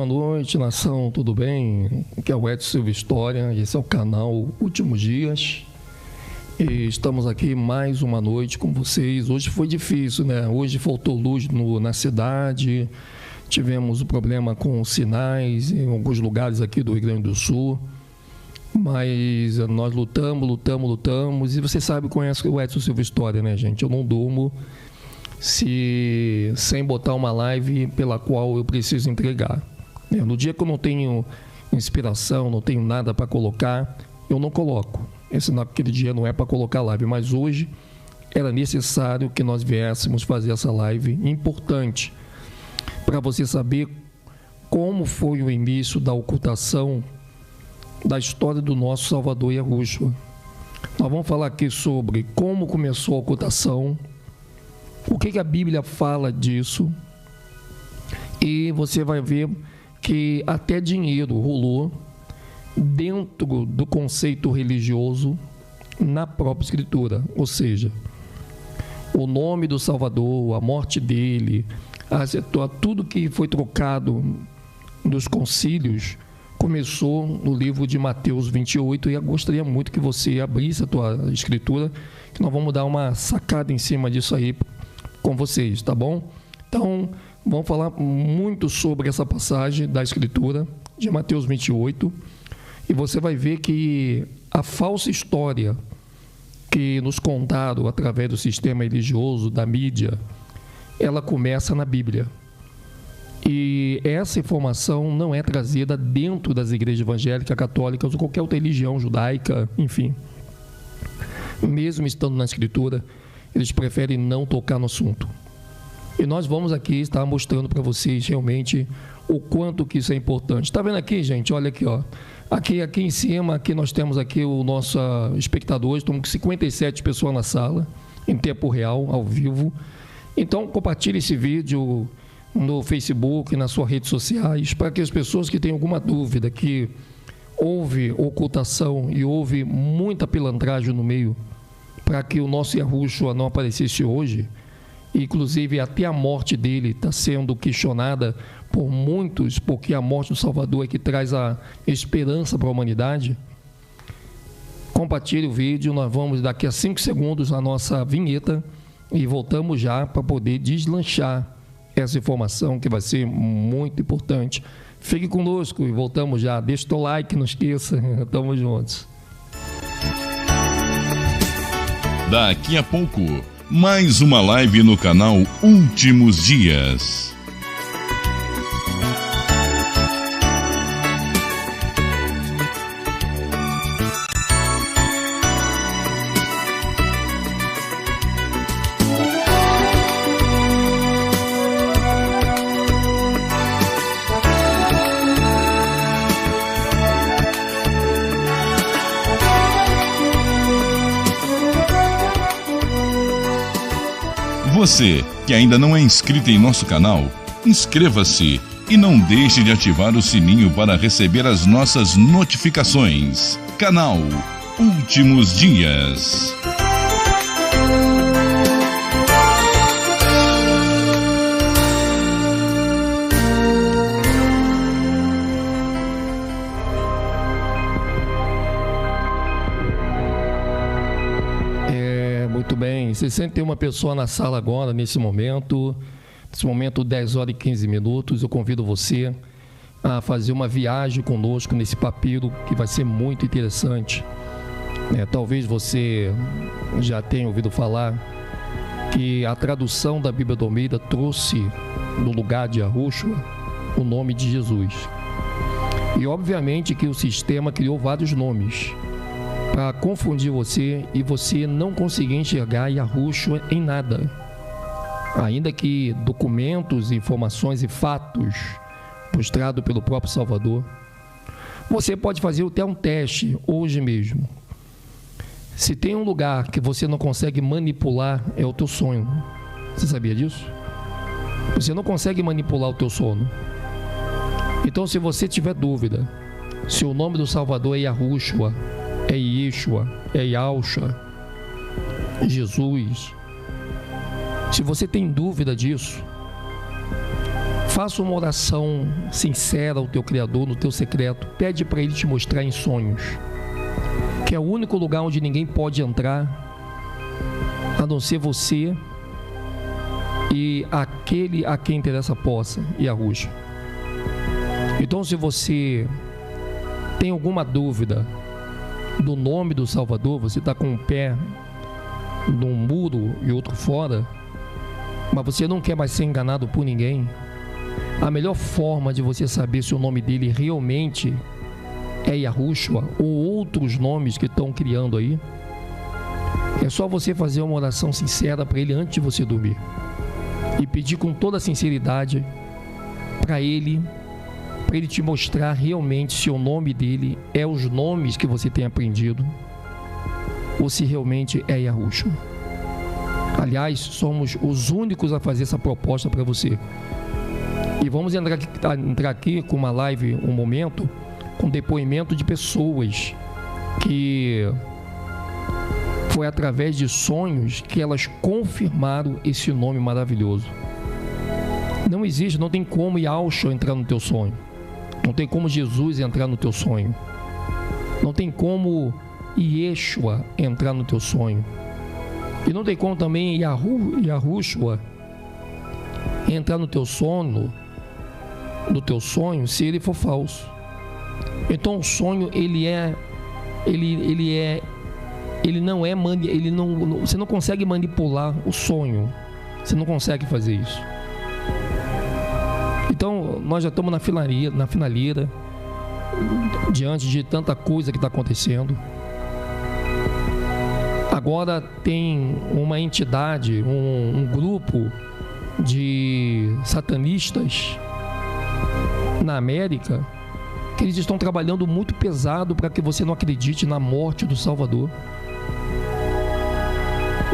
boa noite, nação, tudo bem? Aqui é o Edson Silva História, esse é o canal Últimos Dias. E estamos aqui mais uma noite com vocês. Hoje foi difícil, né? Hoje faltou luz na cidade, tivemos um problema com sinais em alguns lugares aqui do Rio Grande do Sul. Mas nós lutamos. E você sabe, conhece o Edson Silva História, né, gente? Eu não durmo sem botar uma live pela qual eu preciso entregar. No dia que eu não tenho inspiração, não tenho nada para colocar, eu não coloco. Naquele dia não é para colocar live, mas hoje era necessário que nós viéssemos fazer essa live importante para você saber como foi o início da ocultação da história do nosso Salvador Yahushua. Nós vamos falar aqui sobre como começou a ocultação, o que a Bíblia fala disso, e você vai ver que até dinheiro rolou dentro do conceito religioso na própria Escritura, ou seja, o nome do Salvador, a morte dele, tudo que foi trocado nos concílios começou no livro de Mateus 28, e eu gostaria muito que você abrisse a tua escritura, que nós vamos dar uma sacada em cima disso aí com vocês, tá bom? Então, vamos falar muito sobre essa passagem da escritura de Mateus 28, e você vai ver que a falsa história que nos contaram através do sistema religioso, da mídia, ela começa na Bíblia. E essa informação não é trazida dentro das igrejas evangélicas, católicas ou qualquer outra religião judaica, enfim. Mesmo estando na Escritura, eles preferem não tocar no assunto. E nós vamos aqui estar mostrando para vocês realmente o quanto que isso é importante. Está vendo aqui, gente? Olha aqui, ó. Aqui em cima, aqui nós temos aqui o nosso espectador. Estamos com 57 pessoas na sala, em tempo real, ao vivo. Então, compartilhe esse vídeo no Facebook, nas suas redes sociais, para que as pessoas que têm alguma dúvida, que houve ocultação e houve muita pilantragem no meio, para que o nosso Yahushua não aparecesse hoje, inclusive até a morte dele está sendo questionada por muitos, porque a morte do Salvador é que traz a esperança para a humanidade. Compartilhe o vídeo, nós vamos daqui a 5 segundos na nossa vinheta e voltamos já para poder deslanchar essa informação que vai ser muito importante. Fique conosco e voltamos já. Deixa o teu like, não esqueça. Tamo juntos. Daqui a pouco, mais uma live no canal Últimos Dias. Você que ainda não é inscrito em nosso canal, inscreva-se e não deixe de ativar o sininho para receber as nossas notificações. Canal Últimos Dias. Muito bem, 61 pessoas na sala agora, nesse momento 10 horas e 15 minutos, eu convido você a fazer uma viagem conosco nesse papiro que vai ser muito interessante. Talvez você já tenha ouvido falar que a tradução da Bíblia do Almeida trouxe no lugar de Yahushua o nome de Jesus. E obviamente que o sistema criou vários nomes para confundir você e você não conseguir enxergar Yahushua em nada. Ainda que documentos, informações e fatos mostrados pelo próprio Salvador, você pode fazer até um teste hoje mesmo. Se tem um lugar que você não consegue manipular, é o teu sonho. Você sabia disso? Você não consegue manipular o teu sono. Então, se você tiver dúvida se o nome do Salvador é Yahushua, é Yeshua, é Yahusha, Jesus, se você tem dúvida disso, Faça uma oração sincera ao teu Criador, no teu secreto. Pede para Ele te mostrar em sonhos, que é o único lugar onde ninguém pode entrar, a não ser você e aquele a quem interessa a poça e a ruja. Então, se você tem alguma dúvida do nome do Salvador, você está com um pé num muro e outro fora, mas você não quer mais ser enganado por ninguém, a melhor forma de você saber se o nome dele realmente é Yahushua ou outros nomes que estão criando aí, é só você fazer uma oração sincera para ele antes de você dormir e pedir com toda a sinceridade para ele te mostrar realmente se o nome dele é os nomes que você tem aprendido ou se realmente é Yahushua. Aliás, somos os únicos a fazer essa proposta para você. E vamos entrar aqui com uma live, um momento, com depoimento de pessoas que foi através de sonhos que elas confirmaram esse nome maravilhoso. Não existe, não tem como Yahushua entrar no teu sonho. Não tem como Jesus entrar no teu sonho. Não tem como Yeshua entrar no teu sonho. E não tem como também Yahushua entrar no teu sono, no teu sonho, se ele for falso. Então o sonho, você não consegue manipular o sonho. Você não consegue fazer isso. Então nós já estamos na finaleira, diante de tanta coisa que está acontecendo. Agora tem uma entidade, um grupo de satanistas na América, que eles estão trabalhando muito pesado para que você não acredite na morte do Salvador.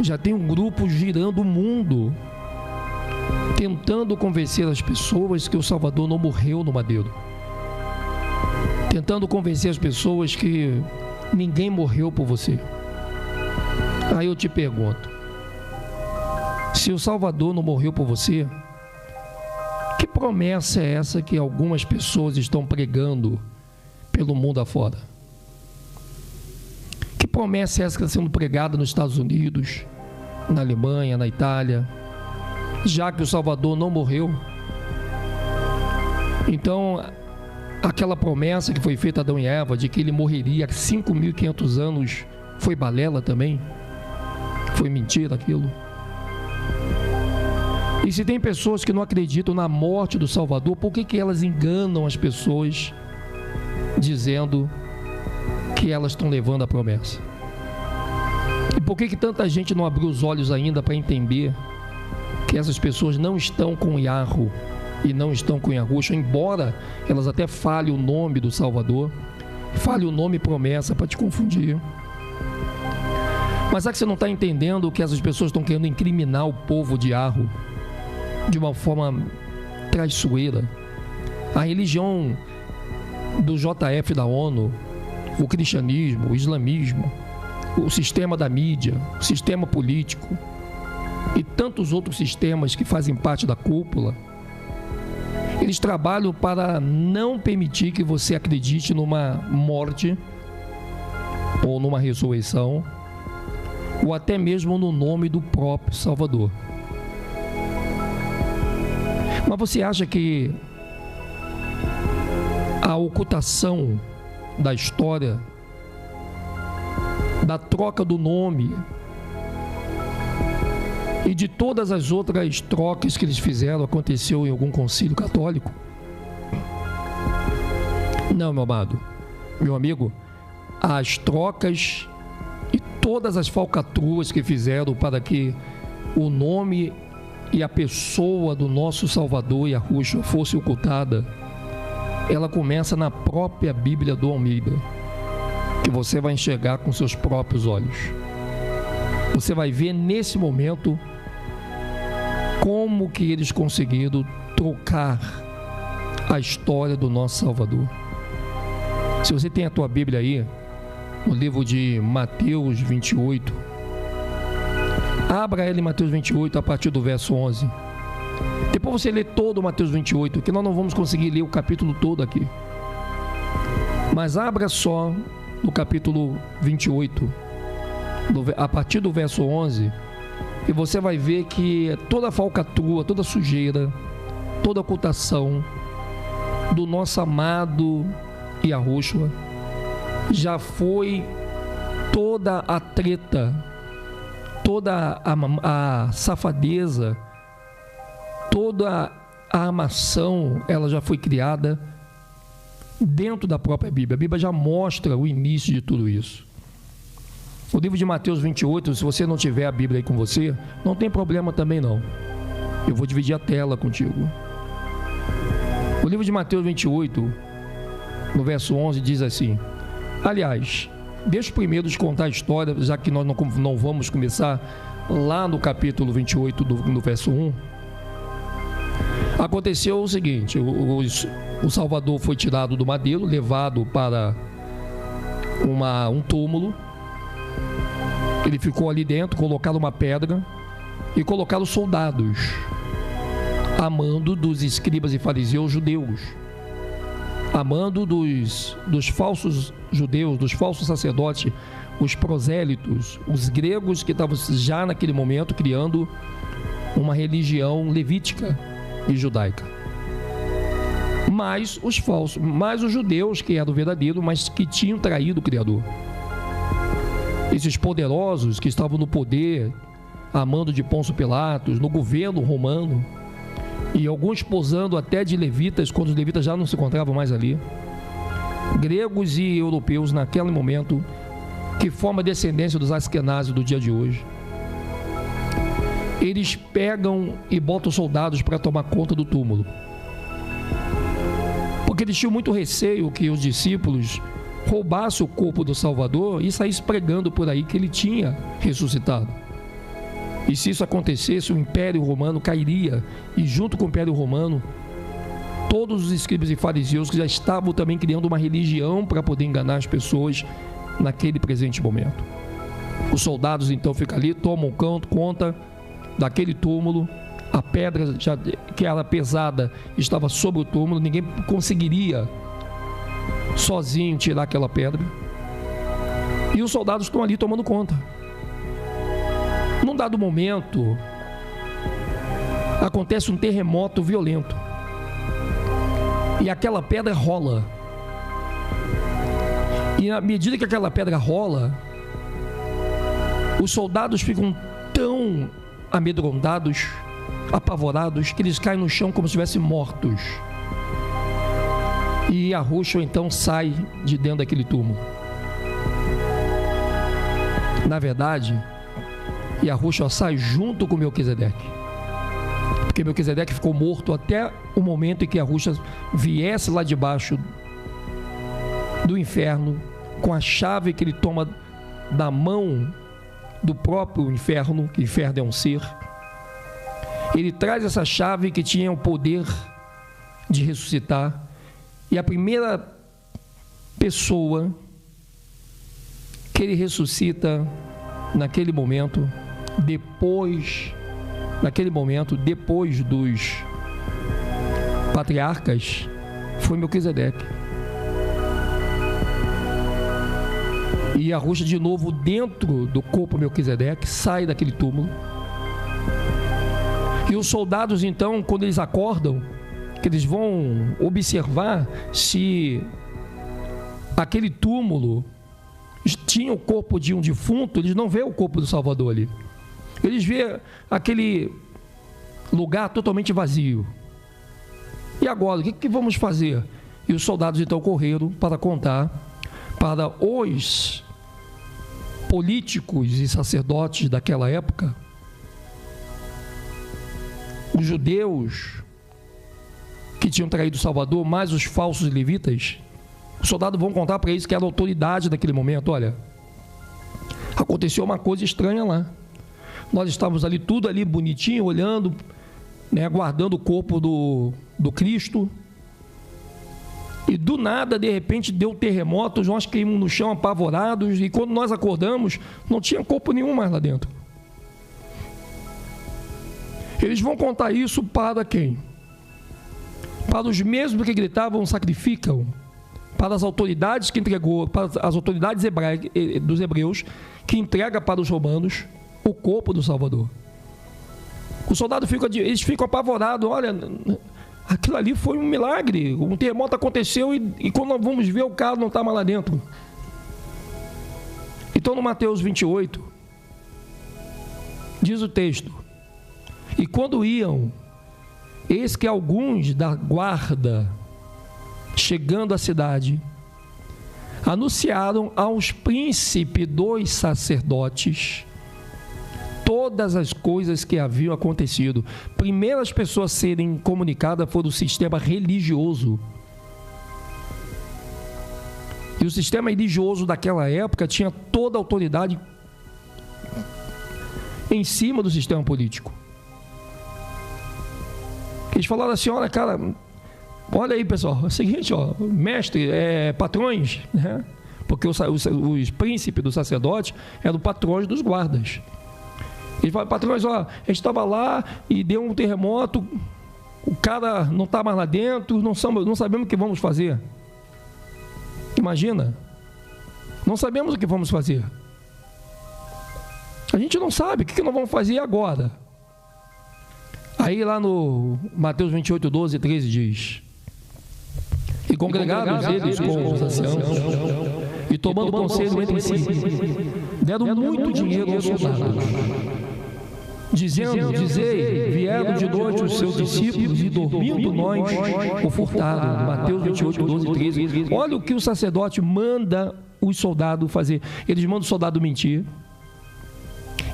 Já tem um grupo girando o mundo, tentando convencer as pessoas que o Salvador não morreu no madeiro, tentando convencer as pessoas que ninguém morreu por você. Aí eu te pergunto, se o Salvador não morreu por você, que promessa é essa que algumas pessoas estão pregando pelo mundo afora? Que promessa é essa que está sendo pregada nos Estados Unidos, na Alemanha, na Itália, já que o Salvador não morreu? Então, aquela promessa que foi feita a Adão e Eva de que ele morreria há 5.500 anos, foi balela também? Foi mentira aquilo? E se tem pessoas que não acreditam na morte do Salvador, por que elas enganam as pessoas dizendo que elas estão levando a promessa? E por que tanta gente não abriu os olhos ainda para entender que essas pessoas não estão com Yahu e não estão com Yahushua, embora elas até falem o nome do Salvador, falem o nome promessa para te confundir? Mas será que você não está entendendo que essas pessoas estão querendo incriminar o povo de Yahu de uma forma traiçoeira? A religião do JF da ONU, o cristianismo, o islamismo, o sistema da mídia, o sistema político e tantos outros sistemas que fazem parte da cúpula, eles trabalham para não permitir que você acredite numa morte ou numa ressurreição, ou até mesmo no nome do próprio Salvador. Mas você acha que a ocultação da história, da troca do nome e de todas as outras trocas que eles fizeram aconteceu em algum concílio católico? Não, meu amado, meu amigo, as trocas e todas as falcatruas que fizeram para que o nome e a pessoa do nosso Salvador Yahushua fosse ocultada, ela começa na própria Bíblia do Almeida, que você vai enxergar com seus próprios olhos. Você vai ver nesse momento como que eles conseguiram trocar a história do nosso Salvador. Se você tem a tua Bíblia aí, no livro de Mateus 28, abra ela em Mateus 28 a partir do verso 11. Depois você lê todo o Mateus 28, que nós não vamos conseguir ler o capítulo todo aqui. Mas abra só no capítulo 28, a partir do verso 11, e você vai ver que toda a falcatrua, toda a sujeira, toda a ocultação do nosso amado Yahushua já foi, toda a treta, toda a safadeza, toda a armação, ela já foi criada dentro da própria Bíblia. A Bíblia já mostra o início de tudo isso. O livro de Mateus 28, se você não tiver a Bíblia aí com você, não tem problema também não. Eu vou dividir a tela contigo. O livro de Mateus 28, no verso 11, diz assim: aliás, deixa eu primeiro contar a história, já que nós não vamos começar lá no capítulo 28, no verso 1. Aconteceu o seguinte: o Salvador foi tirado do madeiro, levado para um túmulo. Ele ficou ali dentro, colocaram uma pedra e colocaram soldados a mando dos escribas e fariseus judeus, a mando dos falsos judeus, dos falsos sacerdotes, os prosélitos, os gregos que estavam já naquele momento criando uma religião levítica e judaica. Mas os falsos, mais os judeus que eram verdadeiros, mas que tinham traído o Criador. Esses poderosos que estavam no poder, a mando de Pôncio Pilatos, no governo romano, e alguns posando até de levitas, quando os levitas já não se encontravam mais ali. Gregos e europeus naquele momento, que formam a descendência dos askenázios do dia de hoje. Eles pegam e botam soldados para tomar conta do túmulo, porque eles tinham muito receio que os discípulos roubassem o corpo do Salvador e saíssem pregando por aí que ele tinha ressuscitado. E se isso acontecesse, o Império Romano cairia, e junto com o Império Romano, todos os escribas e fariseus que já estavam também criando uma religião para poder enganar as pessoas naquele presente momento. Os soldados então ficam ali, tomam conta daquele túmulo. A pedra, já, que era pesada, estava sobre o túmulo, ninguém conseguiria sozinho tirar aquela pedra. E os soldados estão ali tomando conta. Num dado momento, acontece um terremoto violento, e aquela pedra rola. E à medida que aquela pedra rola, os soldados ficam tão amedrontados, apavorados, que eles caem no chão como se estivessem mortos. E Yahushua então sai de dentro daquele túmulo. Na verdade, Yahushua sai junto com Melquisedeque, porque Melquisedeque ficou morto até o momento em que Yahushua viesse lá debaixo do inferno, com a chave que ele toma da mão do próprio inferno, que o inferno é um ser. Ele traz essa chave que tinha o poder de ressuscitar, e a primeira pessoa que ele ressuscita naquele momento, depois dos patriarcas, foi Melquisedeque. E Yahushua de novo dentro do corpo de Melquisedeque sai daquele túmulo. E os soldados então, quando eles acordam, que eles vão observar se aquele túmulo tinha o corpo de um defunto, eles não vê o corpo do Salvador ali. Eles vê aquele lugar totalmente vazio. E agora, o que vamos fazer? E os soldados então correram para contar para os políticos e sacerdotes daquela época, os judeus que tinham traído o Salvador, mais os falsos levitas. Os soldados vão contar para eles que era a autoridade naquele momento: olha, aconteceu uma coisa estranha lá. Nós estávamos ali, tudo ali bonitinho, olhando, né, aguardando o corpo do Cristo. E do nada, de repente, deu terremoto, nós caímos no chão apavorados, e quando nós acordamos, não tinha corpo nenhum mais lá dentro. Eles vão contar isso para quem? Para os mesmos que gritavam, sacrificam, para as autoridades que entregou, para as autoridades dos hebreus, que entrega para os romanos o corpo do Salvador. O soldado eles ficam apavorados. Olha, aquilo ali foi um milagre. Um terremoto aconteceu e quando nós vamos ver, o cara não está mais lá dentro. Então, no Mateus 28, diz o texto: e quando iam, eis que alguns da guarda, chegando à cidade, anunciaram aos príncipes dos sacerdotes todas as coisas que haviam acontecido. Primeiro as pessoas a serem comunicadas foram do sistema religioso. E o sistema religioso daquela época tinha toda a autoridade em cima do sistema político. Eles falaram assim: olha, cara, olha aí, pessoal, é o seguinte, ó, mestre, patrões, né? Porque os príncipes do sacerdote eram patrões dos guardas. Eles falaram: patrões, ó, a gente estava lá e deu um terremoto, o cara não está mais lá dentro, não sabemos o que vamos fazer. Imagina, não sabemos o que vamos fazer. A gente não sabe o que nós vamos fazer agora. Aí lá no Mateus 28, 12 e 13 diz: e congregaram eles com os anciãos, e tomando conselho entre si, deram muito dinheiro aos soldados, dizendo: dizei, vieram de noite os seus discípulos e dormindo nós o furtaram. Mateus 28, 12 e 13. Olha o que o sacerdote manda os soldados fazer. Eles mandam o soldado mentir.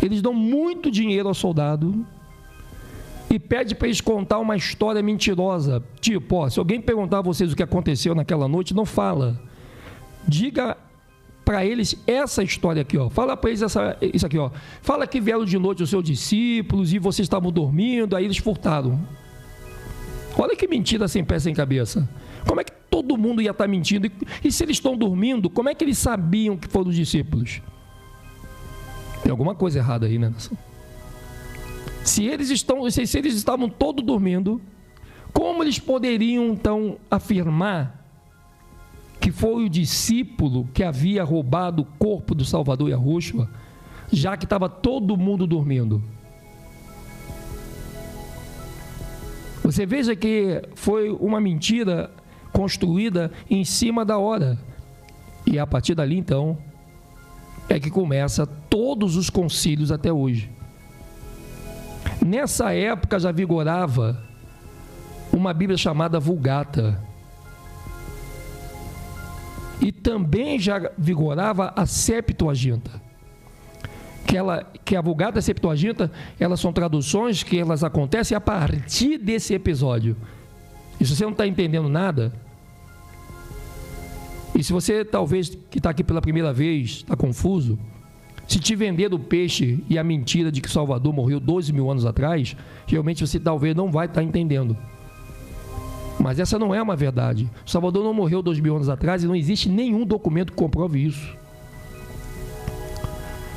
Eles dão muito dinheiro ao soldado e pede para eles contar uma história mentirosa. Tipo, ó, se alguém perguntar a vocês o que aconteceu naquela noite, não fala. Diga para eles essa história aqui, ó. Fala para eles isso aqui, ó. Fala que vieram de noite os seus discípulos e vocês estavam dormindo, aí eles furtaram. Olha que mentira sem pé, sem cabeça. Como é que todo mundo ia estar mentindo? E se eles estão dormindo, como é que eles sabiam que foram os discípulos? Tem alguma coisa errada aí, né? Se eles estavam todos dormindo, como eles poderiam então afirmar que foi o discípulo que havia roubado o corpo do Salvador Yahushua, já que estava todo mundo dormindo? Você veja que foi uma mentira construída em cima da hora. E a partir dali, então, é que começa todos os concílios até hoje. Nessa época já vigorava uma Bíblia chamada Vulgata. E também já vigorava a Septuaginta. Que a Vulgata e a Septuaginta, elas são traduções que elas acontecem a partir desse episódio. E se você não está entendendo nada, e se você talvez que está aqui pela primeira vez está confuso, se te vender o peixe e a mentira de que Salvador morreu 12 mil anos atrás, realmente você talvez não vai estar entendendo. Mas essa não é uma verdade. Salvador não morreu 2 mil anos atrás e não existe nenhum documento que comprove isso.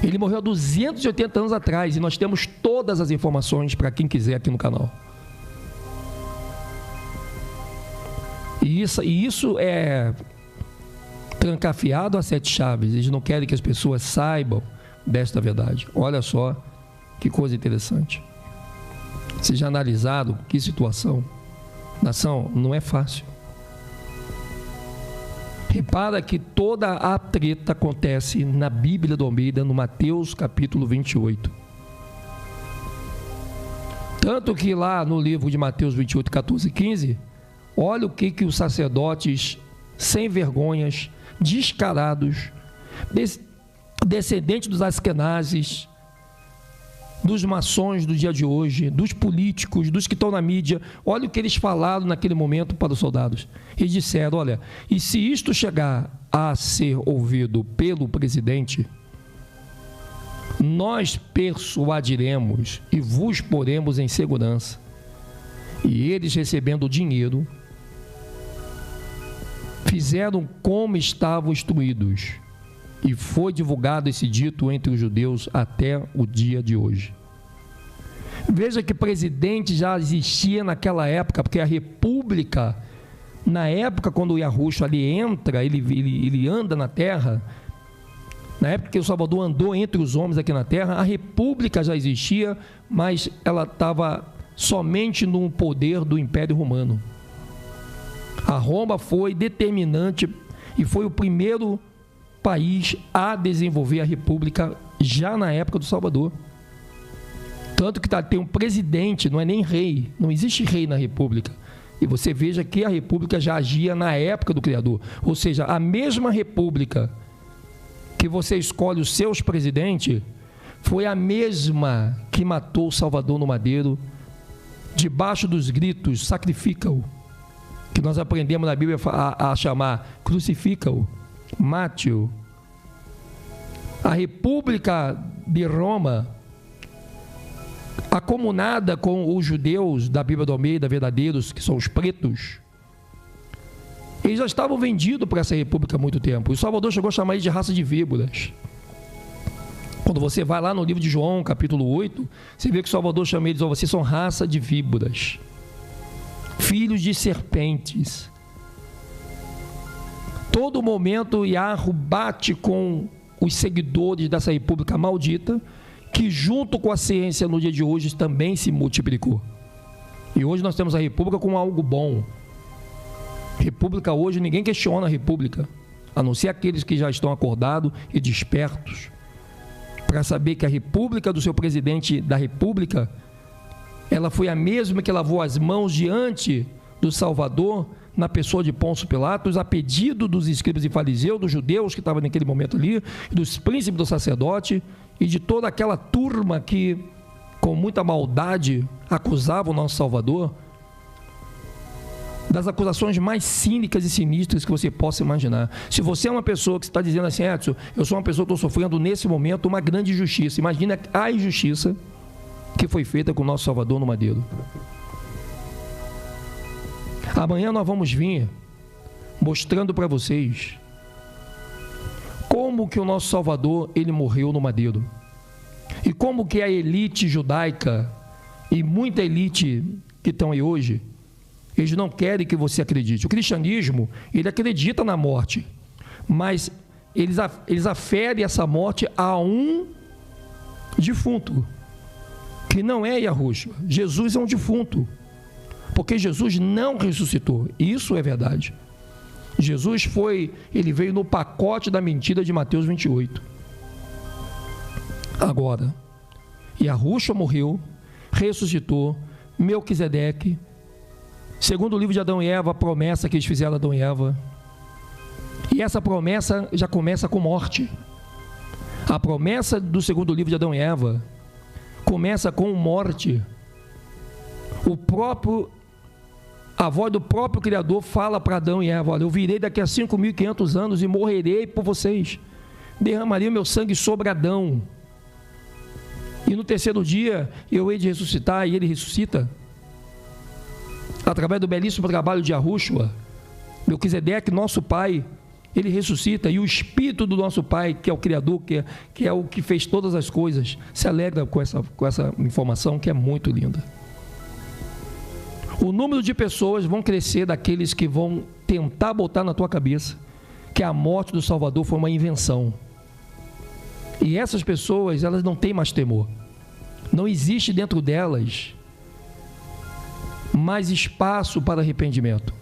Ele morreu há 280 anos atrás e nós temos todas as informações para quem quiser aqui no canal. E isso é trancafiado a 7 chaves. Eles não querem que as pessoas saibam desta verdade. Olha só que coisa interessante. Seja analisado que situação. Nação, não é fácil. Repara que toda a treta acontece na Bíblia do Almeida, no Mateus capítulo 28. Tanto que lá no livro de Mateus 28, 14 e 15, olha o que os sacerdotes sem vergonhas, descarados, descendentes dos askenazes, dos maçons do dia de hoje, dos políticos, dos que estão na mídia, olha o que eles falaram naquele momento para os soldados. Eles disseram: olha, e se isto chegar a ser ouvido pelo presidente, nós persuadiremos e vos poremos em segurança. E eles, recebendo o dinheiro, fizeram como estavam instruídos, e foi divulgado esse dito entre os judeus até o dia de hoje. Veja que presidente já existia naquela época, porque a república, na época quando o Yahushua ali entra, ele anda na terra, na época que o Salvador andou entre os homens aqui na terra, a república já existia, mas ela estava somente no poder do Império Romano. A Roma foi determinante e foi o primeiro país a desenvolver a república já na época do Salvador. Tanto que tem um presidente, não é nem rei, não existe rei na república. E você veja que a república já agia na época do Criador. Ou seja, a mesma república que você escolhe os seus presidentes foi a mesma que matou o Salvador no madeiro, debaixo dos gritos, sacrifica-o, que nós aprendemos na Bíblia a chamar, crucifica-o, mate-o. A república de Roma, acomunada com os judeus da Bíblia do Almeida, verdadeiros, que são os pretos, eles já estavam vendidos para essa república há muito tempo. O Salvador chegou a chamar eles de raça de víboras. Quando você vai lá no livro de João, capítulo 8, você vê que o Salvador chama eles, vocês são raça de víboras, filhos de serpentes. Todo momento Yahweh bate com os seguidores dessa república maldita, que junto com a ciência no dia de hoje também se multiplicou. E hoje nós temos a república como algo bom. República hoje, ninguém questiona a república, a não ser aqueles que já estão acordados e despertos, para saber que a república do seu presidente da república, ela foi a mesma que lavou as mãos diante do Salvador, na pessoa de Pôncio Pilatos, a pedido dos escribas e fariseus, dos judeus que estavam naquele momento ali, dos príncipes do sacerdote e de toda aquela turma que, com muita maldade, acusava o nosso Salvador, das acusações mais cínicas e sinistras que você possa imaginar. Se você é uma pessoa que está dizendo assim, Edson, eu sou uma pessoa que estou sofrendo nesse momento uma grande injustiça, imagina a injustiça que foi feita com o nosso Salvador no madeiro. Amanhã nós vamos vir mostrando para vocês como que o nosso Salvador, ele morreu no madeiro. E como que a elite judaica e muita elite que estão aí hoje, eles não querem que você acredite. O cristianismo, ele acredita na morte, mas eles aferem essa morte a um defunto, que não é Yahushua. Jesus é um defunto, porque Jesus não ressuscitou. Isso é verdade. Jesus ele veio no pacote da mentira de Mateus 28. Agora, Yahushua morreu, ressuscitou, Melquisedeque, segundo o livro de Adão e Eva, a promessa que eles fizeram a Adão e Eva. E essa promessa já começa com morte. A promessa do segundo livro de Adão e Eva começa com morte. A voz do próprio Criador fala para Adão e Eva, olha, eu virei daqui a 5.500 anos e morrerei por vocês. Derramarei o meu sangue sobre Adão. E no terceiro dia eu hei de ressuscitar, e ele ressuscita. Através do belíssimo trabalho de Yahushua, Melquisedeque, nosso pai, ele ressuscita, e o Espírito do nosso Pai, que é o Criador, que é o que fez todas as coisas, se alegra com essa informação que é muito linda. O número de pessoas vão crescer daqueles que vão tentar botar na tua cabeça que a morte do Salvador foi uma invenção. E essas pessoas, elas não têm mais temor. Não existe dentro delas mais espaço para arrependimento.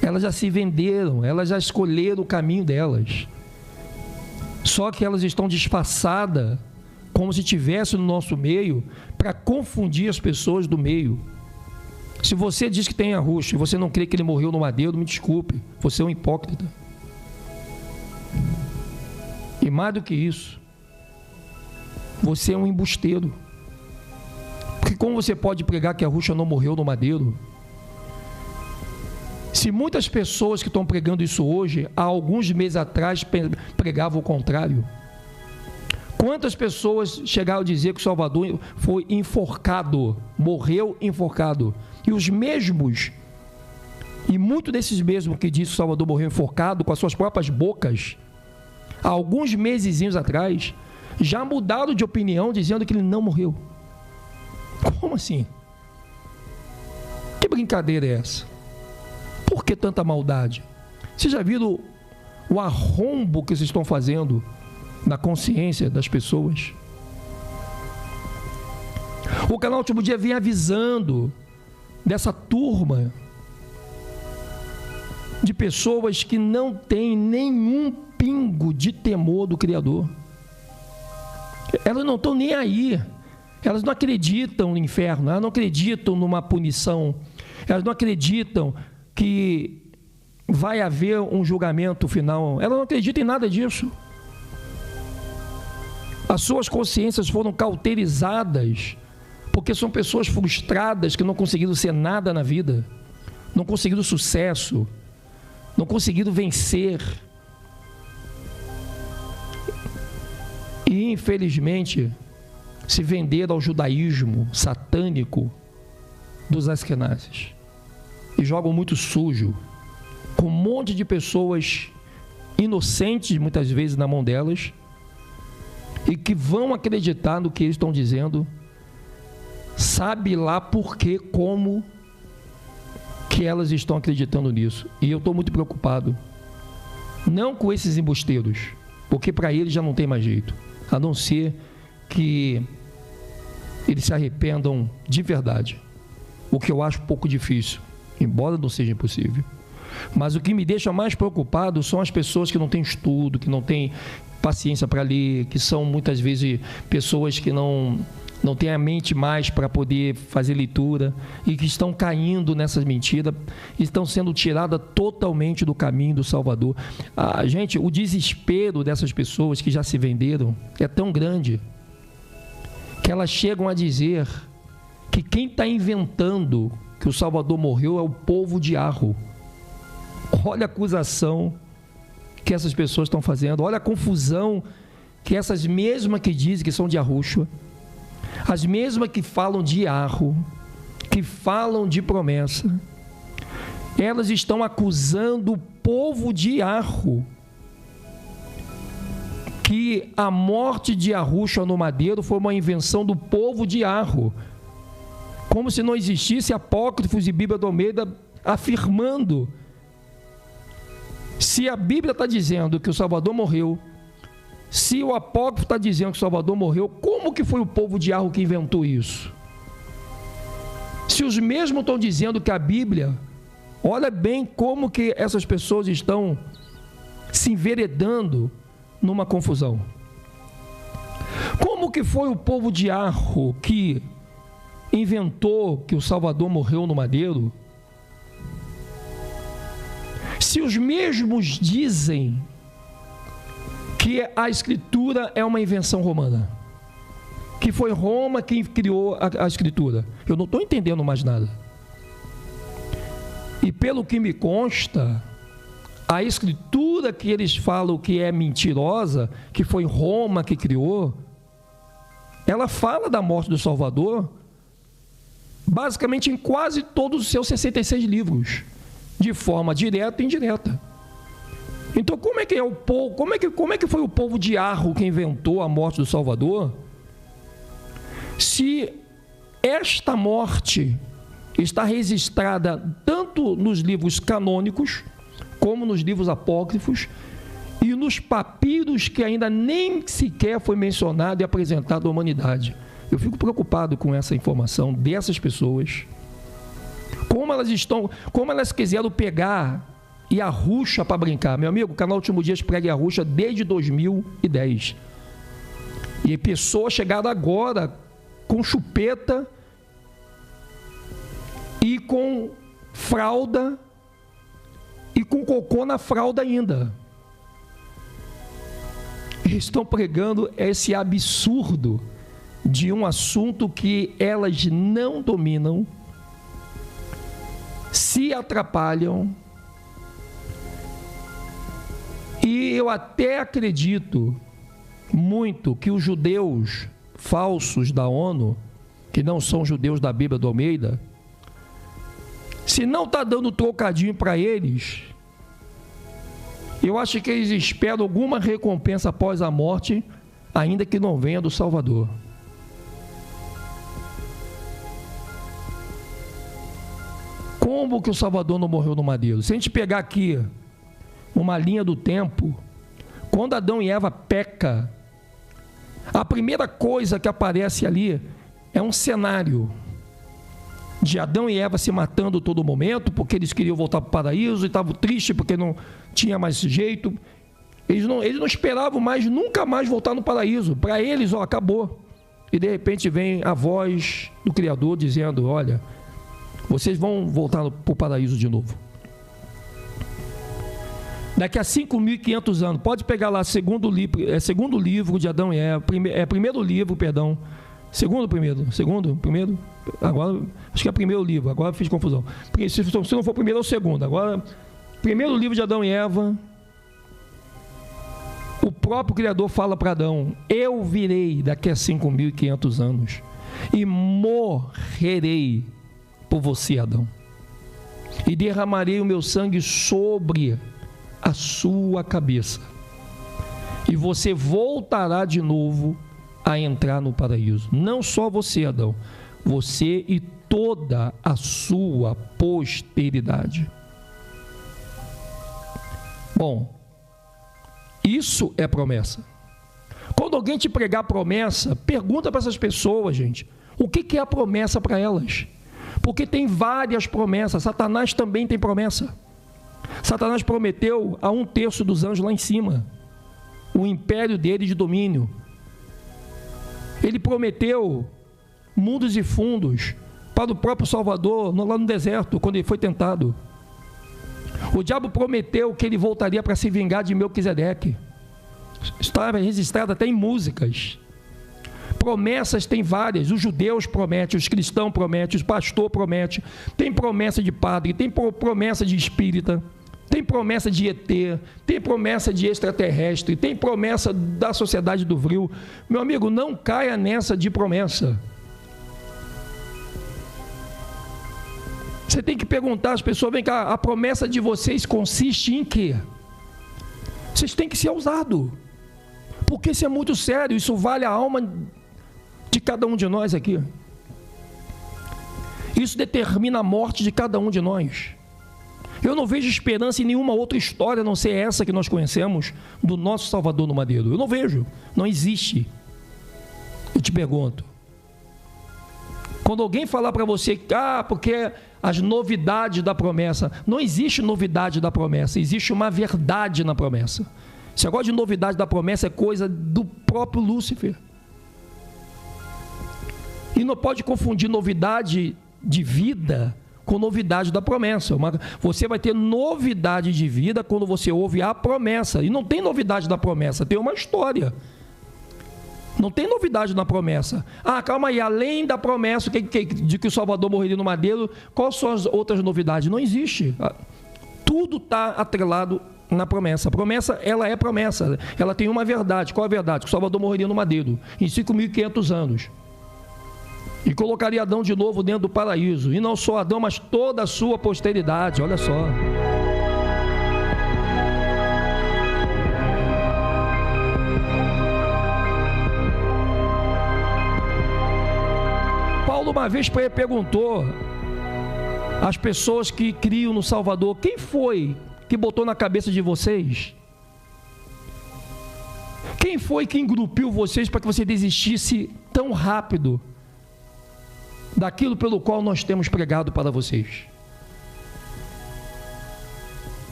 Elas já se venderam, elas já escolheram o caminho delas. Só que elas estão disfarçadas, como se estivessem no nosso meio, para confundir as pessoas do meio. Se você diz que tem Yahushua e você não crê que ele morreu no madeiro, me desculpe, você é um hipócrita. E mais do que isso, você é um embusteiro. Porque como você pode pregar que Yahushua não morreu no madeiro? Se muitas pessoas que estão pregando isso hoje, há alguns meses atrás, pregavam o contrário. Quantas pessoas chegaram a dizer que o Salvador foi enforcado, morreu enforcado? E os mesmos, e muitos desses mesmos que dizem que o Salvador morreu enforcado com as suas próprias bocas, há alguns mesezinhos atrás, já mudaram de opinião dizendo que ele não morreu. assim? Que brincadeira é essa? Por que tanta maldade? Vocês já viram o arrombo que vocês estão fazendo na consciência das pessoas? O canal Último Dia vem avisando dessa turma de pessoas que não têm nenhum pingo de temor do Criador. Elas não estão nem aí. Elas não acreditam no inferno, elas não acreditam numa punição, elas não acreditam que vai haver um julgamento final, elas não acreditam em nada disso. As suas consciências foram cauterizadas porque são pessoas frustradas que não conseguiram ser nada na vida, não conseguiram sucesso, não conseguiram vencer. E, infelizmente, se venderam ao judaísmo satânico dos Askenazes. E jogam muito sujo, com um monte de pessoas inocentes, muitas vezes, na mão delas, e que vão acreditar no que eles estão dizendo, sabe lá por quê, como que elas estão acreditando nisso. E eu estou muito preocupado, não com esses embusteiros, porque para eles já não tem mais jeito, a não ser que eles se arrependam de verdade, o que eu acho pouco difícil, embora não seja impossível. Mas o que me deixa mais preocupado são as pessoas que não têm estudo, que não têm paciência para ler, que são muitas vezes pessoas que não têm a mente mais para poder fazer leitura e que estão caindo nessas mentiras, estão sendo tiradas totalmente do caminho do Salvador. Gente, o desespero dessas pessoas que já se venderam é tão grande que elas chegam a dizer que quem está inventando que o Salvador morreu é o povo de Arro. Olha a acusação que essas pessoas estão fazendo, olha a confusão que essas mesmas que dizem que são de Arruxo, as mesmas que falam de Arro, que falam de promessa, elas estão acusando o povo de Arro que a morte de Arruxo no madeiro foi uma invenção do povo de Arro, como se não existisse apócrifos e Bíblia do Almeida afirmando. Se a Bíblia está dizendo que o Salvador morreu, se o apócrifo está dizendo que o Salvador morreu, como que foi o povo de Arro que inventou isso? Se os mesmos estão dizendo que a Bíblia, olha bem como que essas pessoas estão se enveredando numa confusão. Como que foi o povo de Arro que inventou que o Salvador morreu no madeiro? Se os mesmos dizem que a Escritura é uma invenção romana, que foi Roma quem criou a Escritura, eu não estou entendendo mais nada. E pelo que me consta, a Escritura que eles falam que é mentirosa, que foi Roma que criou, ela fala da morte do Salvador basicamente em quase todos os seus 66 livros, de forma direta e indireta. Então, como é que é o povo? Como é que foi o povo de Arro que inventou a morte do Salvador? Se esta morte está registrada tanto nos livros canônicos como nos livros apócrifos e nos papiros que ainda nem sequer foi mencionado e apresentado à humanidade. Eu fico preocupado com essa informação dessas pessoas. Como elas quiseram pegar e Arruxa para brincar. Meu amigo, o canal Último Dias prega Arruxa desde 2010. E pessoas chegaram agora com chupeta e com fralda e com cocô na fralda ainda. Eles estão pregando esse absurdo de um assunto que elas não dominam, se atrapalham, e eu até acredito muito que os judeus falsos da ONU, que não são judeus da Bíblia do Almeida, se não está dando trocadinho para eles, eu acho que eles esperam alguma recompensa após a morte, ainda que não venha do Salvador. Como que o Salvador não morreu no madeiro? Se a gente pegar aqui uma linha do tempo, quando Adão e Eva pecam, a primeira coisa que aparece ali é um cenário de Adão e Eva se matando todo momento, porque eles queriam voltar para o paraíso e estavam tristes porque não tinha mais jeito. Eles não esperavam mais, nunca mais voltar no paraíso. Para eles, acabou. E de repente vem a voz do Criador dizendo: olha, vocês vão voltar para o paraíso de novo. Daqui a 5.500 anos, pode pegar lá segundo livro de Adão e Eva, primeiro livro, perdão. Segundo, primeiro? Agora, acho que é primeiro livro, agora fiz confusão. Se não for o primeiro, é o segundo. Agora, primeiro livro de Adão e Eva, o próprio Criador fala para Adão: eu virei daqui a 5.500 anos e morrerei por você, Adão, e derramarei o meu sangue sobre a sua cabeça, e você voltará de novo a entrar no paraíso. Não só você, Adão, você e toda a sua posteridade. Bom, isso é promessa. Quando alguém te pregar promessa, pergunta para essas pessoas, gente, o que é a promessa para elas? Porque tem várias promessas. Satanás também tem promessa. Satanás prometeu a 1/3 dos anjos lá em cima o império dele de domínio. Ele prometeu mundos e fundos para o próprio Salvador lá no deserto, quando ele foi tentado. O diabo prometeu que ele voltaria para se vingar de Melquisedeque. Está registrado até em músicas. Promessas tem várias. Os judeus prometem, os cristãos prometem, os pastores prometem. Tem promessa de padre, tem promessa de espírita, tem promessa de ET, tem promessa de extraterrestre, tem promessa da sociedade do Vril. Meu amigo, não caia nessa de promessa. Você tem que perguntar às pessoas: vem cá, a promessa de vocês consiste em quê? Vocês têm que ser ousados, porque isso é muito sério, isso vale a alma de cada um de nós aqui. Isso determina a morte de cada um de nós. Eu não vejo esperança em nenhuma outra história a não ser essa que nós conhecemos do nosso Salvador no madeiro. Eu não vejo, não existe. Eu te pergunto, quando alguém falar para você, porque as novidades da promessa, não existe novidade da promessa, existe uma verdade na promessa. Esse negócio de novidade da promessa é coisa do próprio Lúcifer. E não pode confundir novidade de vida com novidade da promessa. Você vai ter novidade de vida quando você ouve a promessa. E não tem novidade da promessa, tem uma história. Não tem novidade na promessa. Calma aí, além da promessa de que o Salvador morreria no madeiro, quais são as outras novidades? Não existe. Tudo está atrelado na promessa. A promessa, ela é promessa. Ela tem uma verdade. Qual é a verdade? Que o Salvador morreria no madeiro em 5.500 anos. E colocaria Adão de novo dentro do paraíso. E não só Adão, mas toda a sua posteridade. Olha só. Paulo uma vez perguntou às pessoas que criam no Salvador: quem foi que botou na cabeça de vocês? Quem foi que engrupiu vocês para que você desistisse tão rápido daquilo pelo qual nós temos pregado para vocês?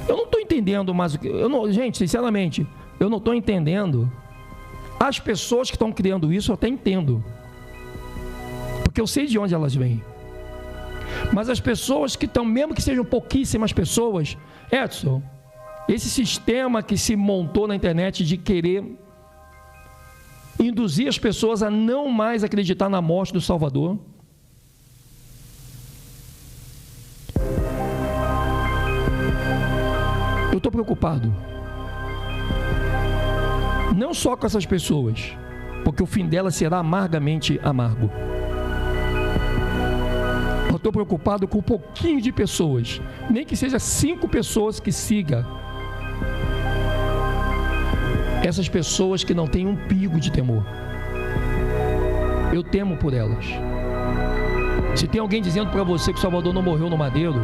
Eu não estou entendendo mais. Gente, sinceramente, eu não estou entendendo. As pessoas que estão criando isso, eu até entendo, porque eu sei de onde elas vêm. Mas as pessoas que estão, mesmo que sejam pouquíssimas pessoas, Edson, esse sistema que se montou na internet de querer induzir as pessoas a não mais acreditar na morte do Salvador, eu estou preocupado. Não só com essas pessoas, porque o fim delas será amargamente amargo. Eu estou preocupado com um pouquinho de pessoas, nem que seja 5 pessoas que sigam. Essas pessoas que não têm um pingo de temor. Eu temo por elas. Se tem alguém dizendo para você que o Salvador não morreu no madeiro,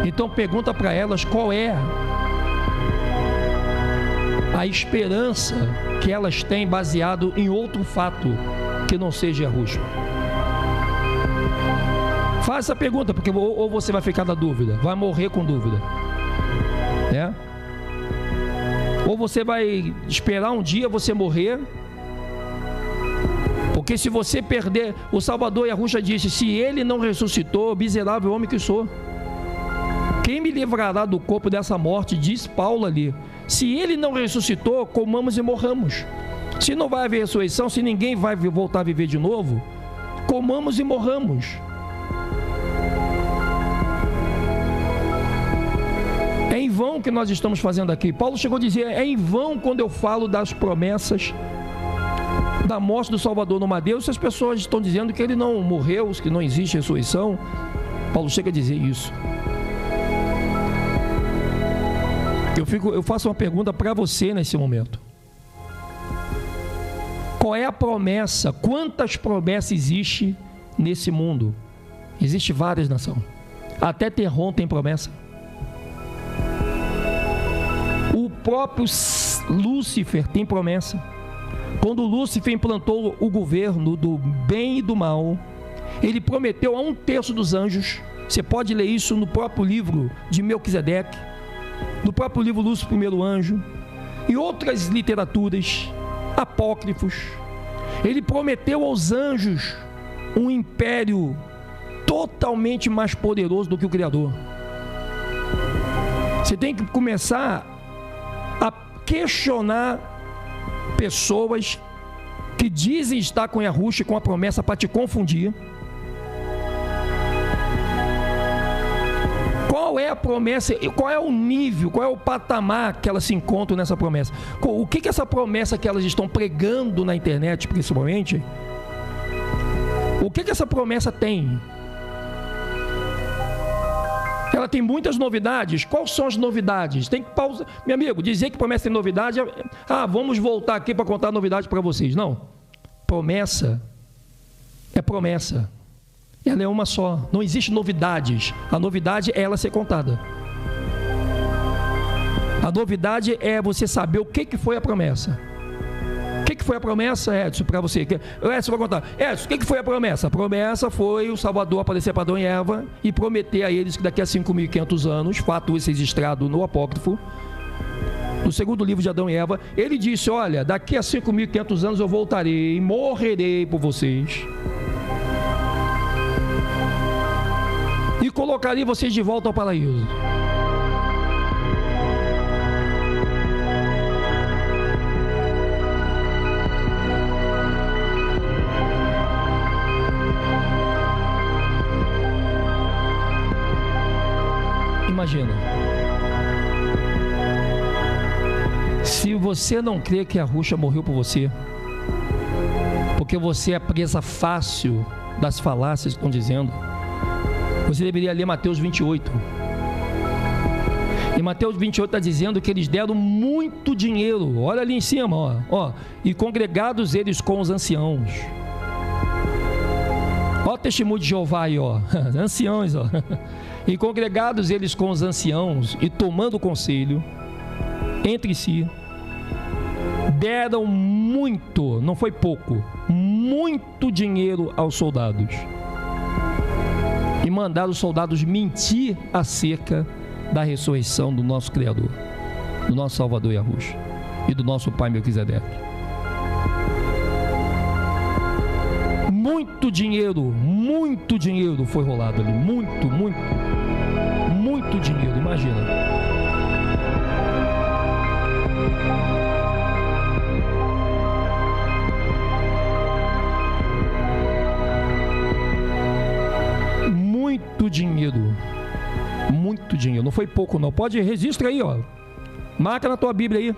então pergunta para elas qual é a esperança que elas têm baseado em outro fato que não seja Yahushua. Faça essa pergunta, porque ou você vai ficar na dúvida, vai morrer com dúvida, né? Ou você vai esperar um dia você morrer, porque se você perder, o Salvador Yahushua disse: se ele não ressuscitou, miserável homem que sou, quem me livrará do corpo dessa morte? Diz Paulo ali. Se ele não ressuscitou, comamos e morramos. Se não vai haver ressurreição, se ninguém vai voltar a viver de novo, comamos e morramos. É em vão que nós estamos fazendo aqui. Paulo chegou a dizer: é em vão quando eu falo das promessas da morte do Salvador no madeiro, se as pessoas estão dizendo que ele não morreu, que não existe ressurreição. Paulo chega a dizer isso. Eu faço uma pergunta para você nesse momento. Qual é a promessa? Quantas promessas existem nesse mundo? Existem várias, nação. Até Terron tem promessa. O próprio Lúcifer tem promessa. Quando Lúcifer implantou o governo do bem e do mal, ele prometeu a 1/3 dos anjos. Você pode ler isso no próprio livro de Melquisedeque, no próprio livro Lúcifer, primeiro anjo, e outras literaturas, apócrifos. Ele prometeu aos anjos um império totalmente mais poderoso do que o Criador. Você tem que começar a questionar pessoas que dizem estar com Yahushua, com a promessa, para te confundir. Qual é a promessa? Qual é o nível? Qual é o patamar que elas se encontram nessa promessa? O que essa promessa que elas estão pregando na internet, principalmente, o que essa promessa tem? Ela tem muitas novidades. Quais são as novidades? Tem que pausar. Meu amigo, dizer que promessa tem novidade, vamos voltar aqui para contar novidade para vocês. Não. Promessa é promessa. Ela é uma só. Não existe novidades. A novidade é ela ser contada. A novidade é você saber o que foi a promessa. O que foi a promessa, Edson, para você? Edson vai contar. Edson, o que foi a promessa? A promessa foi o Salvador aparecer para Adão e Eva e prometer a eles que daqui a 5.500 anos, fato esse registrado no apócrifo, no segundo livro de Adão e Eva, ele disse: olha, daqui a 5.500 anos eu voltarei e morrerei por vocês e colocarei vocês de volta ao paraíso. Imagina, se você não crê que Yahushua morreu por você, porque você é presa fácil das falácias que estão dizendo, você deveria ler Mateus 28. E Mateus 28 está dizendo que eles deram muito dinheiro, olha ali em cima, ó, e congregados eles com os anciãos. Ó o testemunho de Jeová aí, ó, anciãos, ó. E congregados eles com os anciãos e tomando conselho entre si, deram muito, não foi pouco, muito dinheiro aos soldados. E mandaram os soldados mentir acerca da ressurreição do nosso Criador, do nosso Salvador Yahushua e do nosso pai Melquisedeque. Muito dinheiro foi rolado ali, muito dinheiro, imagina. Muito dinheiro, não foi pouco não. Pode, registra aí, ó, marca na tua Bíblia aí,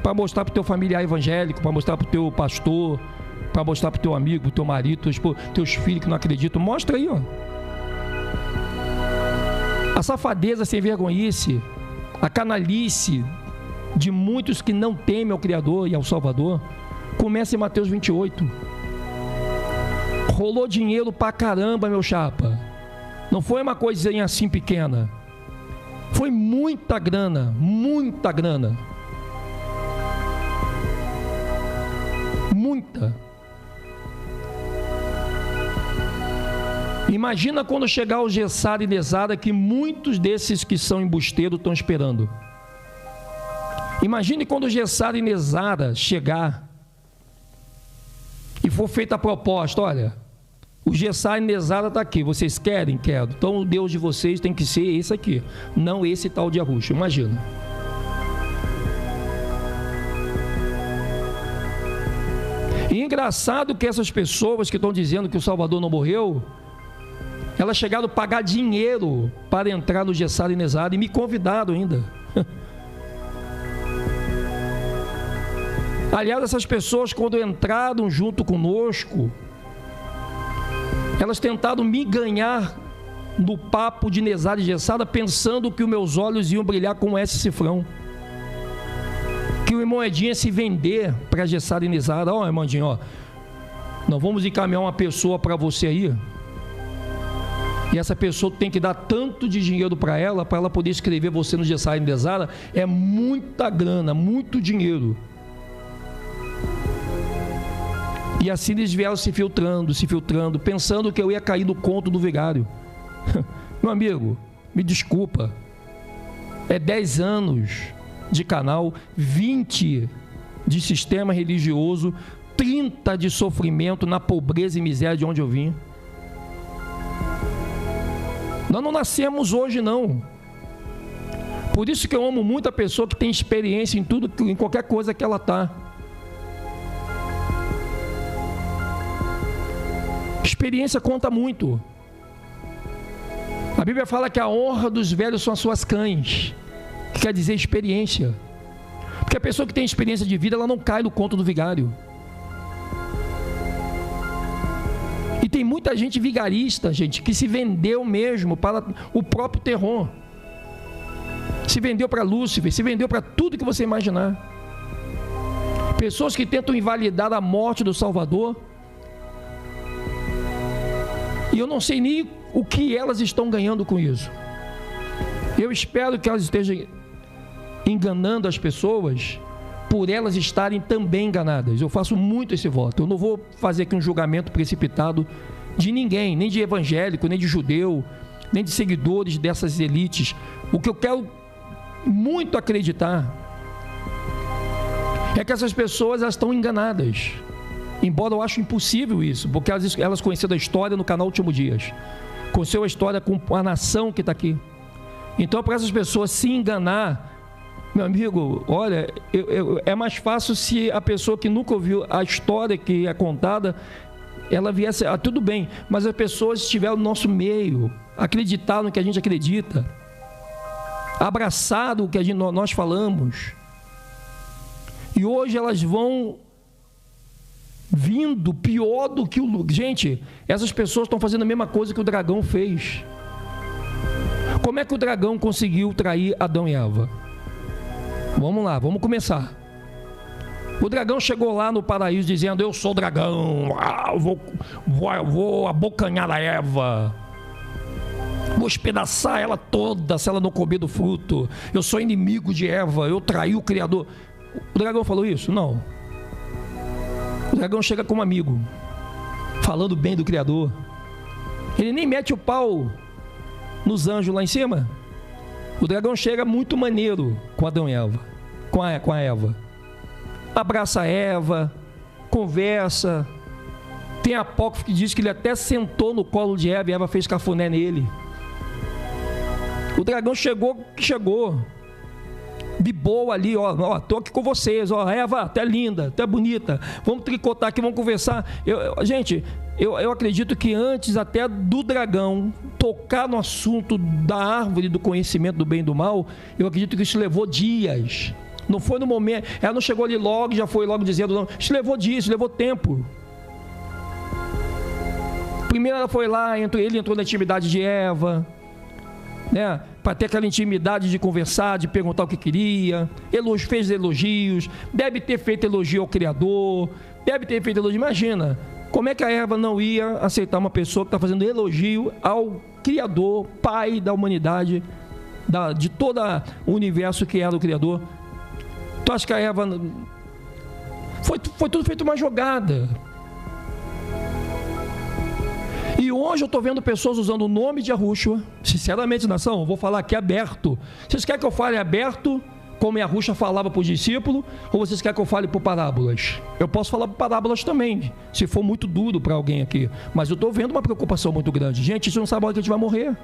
para mostrar pro teu familiar evangélico, para mostrar pro teu pastor, para mostrar pro teu amigo, pro teu marido, teus filhos que não acreditam. Mostra aí, ó. A safadeza sem vergonhice, a canalice de muitos que não temem ao Criador e ao Salvador, começa em Mateus 28. Rolou dinheiro pra caramba, meu chapa. Não foi uma coisinha assim pequena. Foi muita grana, muita grana. Muita. Imagina quando chegar o Gessara e Nezara, que muitos desses que são embusteiros estão esperando. Imagine quando o Gessara e Nezara chegar e for feita a proposta: olha, o Gessara e Nezara está aqui, vocês querem? Quero. Então o Deus de vocês tem que ser esse aqui, não esse tal de Arrucho. Imagina. E engraçado que essas pessoas que estão dizendo que o Salvador não morreu, elas chegaram a pagar dinheiro para entrar no Gessara e Nezara e me convidaram ainda. Aliás, essas pessoas, quando entraram junto conosco, elas tentaram me ganhar no papo de Nezara e Gessara, pensando que os meus olhos iam brilhar como esse cifrão, que o Irmãoedinho ia se vender para Gessara e Nezara. Ó, irmãozinho, ó, nós vamos encaminhar uma pessoa para você aí, e essa pessoa tem que dar tanto de dinheiro para ela poder escrever você no Gessara e Nezara. É muita grana, muito dinheiro. E assim eles vieram se filtrando, pensando que eu ia cair no conto do vigário. Meu amigo, me desculpa, é 10 anos de canal, 20 de sistema religioso, 30 de sofrimento na pobreza e miséria de onde eu vim. Nós não nascemos hoje, não. Por isso que eu amo muito a pessoa que tem experiência em tudo, em qualquer coisa que ela está. Experiência conta muito. A Bíblia fala que a honra dos velhos são as suas cães, que quer dizer experiência. Porque a pessoa que tem experiência de vida, ela não cai no conto do vigário. E tem muita gente vigarista, gente, que se vendeu mesmo para o próprio terror. Se vendeu para Lúcifer, se vendeu para tudo que você imaginar. Pessoas que tentam invalidar a morte do Salvador. E eu não sei nem o que elas estão ganhando com isso. Eu espero que elas estejam enganando as pessoas por elas estarem também enganadas. Eu faço muito esse voto. Eu não vou fazer aqui um julgamento precipitado de ninguém, nem de evangélico, nem de judeu, nem de seguidores dessas elites. O que eu quero muito acreditar é que essas pessoas, elas estão enganadas. Embora eu acho impossível isso, porque elas conheceram a história no canal Último Dias, conheceram a história com a nação que está aqui. Então, para essas pessoas se enganar, meu amigo, olha, é mais fácil se a pessoa que nunca ouviu a história que é contada, ela viesse, tudo bem, mas as pessoas estiveram no nosso meio, acreditaram no que a gente acredita, abraçaram o que nós falamos, e hoje elas vão vindo pior do que o... Gente, essas pessoas estão fazendo a mesma coisa que o dragão fez. Como é que o dragão conseguiu trair Adão e Eva? Vamos lá, vamos começar. O dragão chegou lá no paraíso dizendo: eu sou o dragão, vou abocanhar a Eva, vou espedaçar ela toda se ela não comer do fruto, eu sou inimigo de Eva, eu traí o Criador. O dragão falou isso? Não. O dragão chega como amigo, falando bem do Criador. Ele nem mete o pau nos anjos lá em cima. O dragão chega muito maneiro com Adão e Eva, com a Eva. Abraça a Eva, conversa. Tem apócrifo que diz que ele até sentou no colo de Eva e Eva fez cafuné nele. O dragão chegou de boa ali, ó, tô aqui com vocês, ó, Eva, tu é linda, tu é bonita, vamos tricotar aqui, vamos conversar. Gente, eu acredito que antes até do dragão tocar no assunto da árvore do conhecimento do bem e do mal, eu acredito que isso levou dias. Não foi no momento, ela não chegou ali logo, já foi logo dizendo, não. Isso levou dias, isso levou tempo. Primeiro ela foi lá, ele entrou na intimidade de Eva, né, para ter aquela intimidade de conversar, de perguntar o que queria, fez elogios, deve ter feito elogio ao Criador, deve ter feito elogio. Imagina, Como é que a Eva não ia aceitar uma pessoa que está fazendo elogio ao Criador, Pai da humanidade, de todo o universo que era o Criador? Tu acha que a Eva... Foi tudo feito uma jogada. E hoje eu estou vendo pessoas usando o nome de Yahushua. Sinceramente, nação, eu vou falar aqui aberto. Vocês querem que eu fale aberto, como Yahushua falava para os discípulos, ou vocês querem que eu fale por parábolas? Eu posso falar por parábolas também, se for muito duro para alguém aqui. Mas eu estou vendo uma preocupação muito grande. Gente, você não sabe a hora que a gente vai morrer.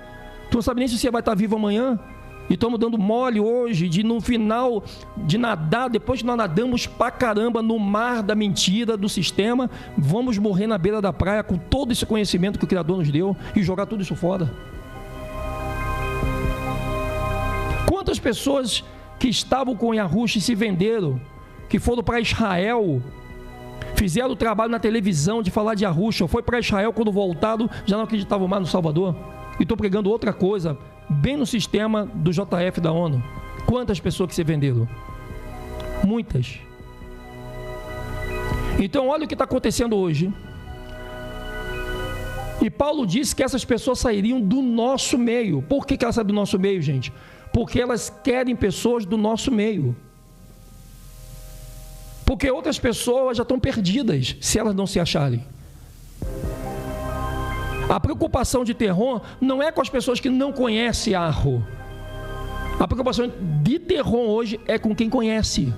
Tu não sabe nem se você vai estar vivo amanhã. E estamos dando mole hoje de no final de nadar, depois que nós nadamos pra caramba no mar da mentira do sistema, vamos morrer na beira da praia com todo esse conhecimento que o Criador nos deu e jogar tudo isso fora. Quantas pessoas que estavam com Yahushua e se venderam, que foram para Israel, fizeram o trabalho na televisão de falar de Yahushua, foi para Israel, quando voltaram já não acreditavam mais no Salvador e estão pregando outra coisa, bem no sistema do JF da ONU. Quantas pessoas que se venderam? Muitas. Então olha o que está acontecendo hoje. E Paulo disse que essas pessoas sairiam do nosso meio. Por que elas saem do nosso meio, gente? Porque elas querem pessoas do nosso meio. Porque outras pessoas já estão perdidas se elas não se acharem. A preocupação de Terron não é com as pessoas que não conhecem Arro. A preocupação de Terron hoje é com quem conhece.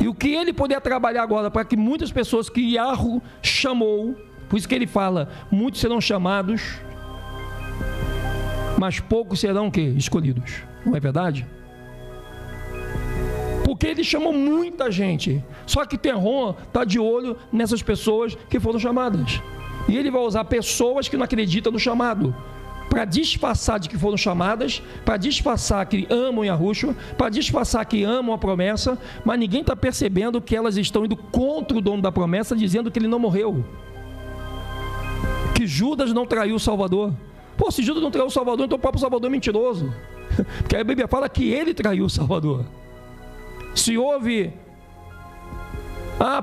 E o que ele puder trabalhar agora para que muitas pessoas que Arro chamou, por isso que ele fala, muitos serão chamados, mas poucos serão o quê? Escolhidos. Não é verdade? Porque ele chamou muita gente. Só que Terron está de olho nessas pessoas que foram chamadas. E ele vai usar pessoas que não acreditam no chamado, para disfarçar de que foram chamadas, para disfarçar que amam Yahushua, para disfarçar que amam a promessa, mas ninguém está percebendo que elas estão indo contra o dono da promessa, dizendo que ele não morreu, que Judas não traiu o Salvador. Pô, se Judas não traiu o Salvador, então o próprio Salvador é mentiroso, porque a Bíblia fala que ele traiu o Salvador. Se houve...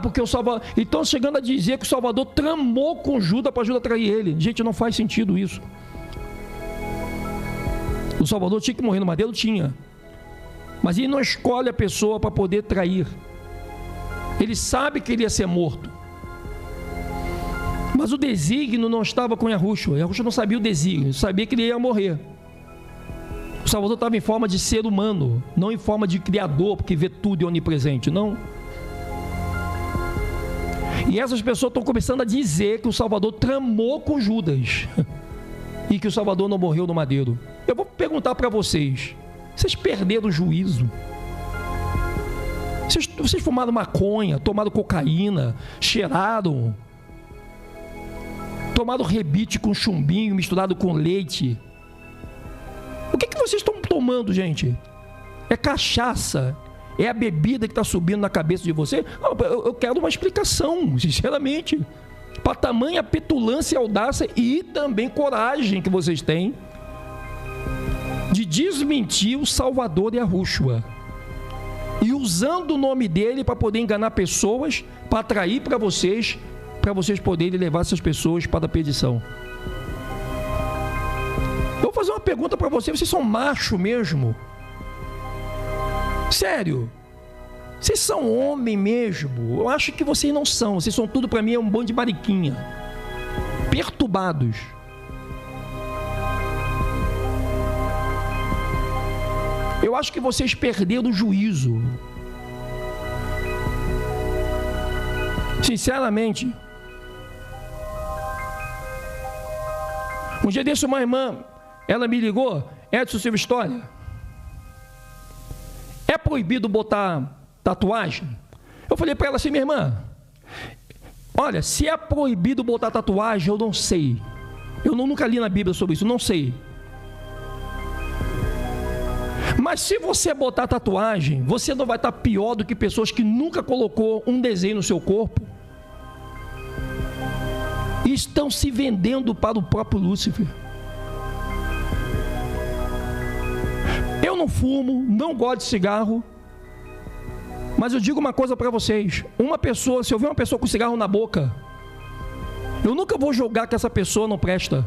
porque o Salvador... Então chegando a dizer que o Salvador tramou com Judas para Judas trair ele. Gente, não faz sentido isso. O Salvador tinha que morrer no madeiro? Tinha. Mas ele não escolhe a pessoa para poder trair. Ele sabe que ele ia ser morto. Mas o desígnio não estava com Yahushua. Yahushua não sabia o desígnio, sabia que ele ia morrer. O Salvador estava em forma de ser humano, não em forma de criador, porque vê tudo e onipresente, não. E essas pessoas estão começando a dizer que o Salvador tramou com Judas e que o Salvador não morreu no madeiro. Eu vou perguntar para vocês: vocês perderam o juízo? Vocês fumaram maconha, tomaram cocaína, cheiraram, tomaram rebite com chumbinho misturado com leite? O que vocês estão tomando, gente? É cachaça? É a bebida que está subindo na cabeça de você? Eu quero uma explicação, sinceramente. Para tamanha petulância, audácia e também coragem que vocês têm de desmentir o Salvador Yahushua. E usando o nome dele para poder enganar pessoas, para atrair para vocês poderem levar essas pessoas para a perdição. Eu vou fazer uma pergunta para vocês são macho mesmo? Sério, vocês são homem mesmo? Eu acho que vocês não são. Vocês são tudo, para mim, é um bando de mariquinha, perturbados. Eu acho que vocês perderam o juízo. Sinceramente. Um dia desse, uma irmã, ela me ligou: Edson Silva História, é proibido botar tatuagem? Eu falei para ela assim: minha irmã, olha, se é proibido botar tatuagem, eu não sei. Eu nunca li na Bíblia sobre isso, não sei. Mas se você botar tatuagem, você não vai estar pior do que pessoas que nunca colocou um desenho no seu corpo e estão se vendendo para o próprio Lúcifer. Eu não fumo, não gosto de cigarro, mas eu digo uma coisa para vocês: uma pessoa, se eu ver uma pessoa com cigarro na boca, Eu nunca vou julgar que essa pessoa não presta.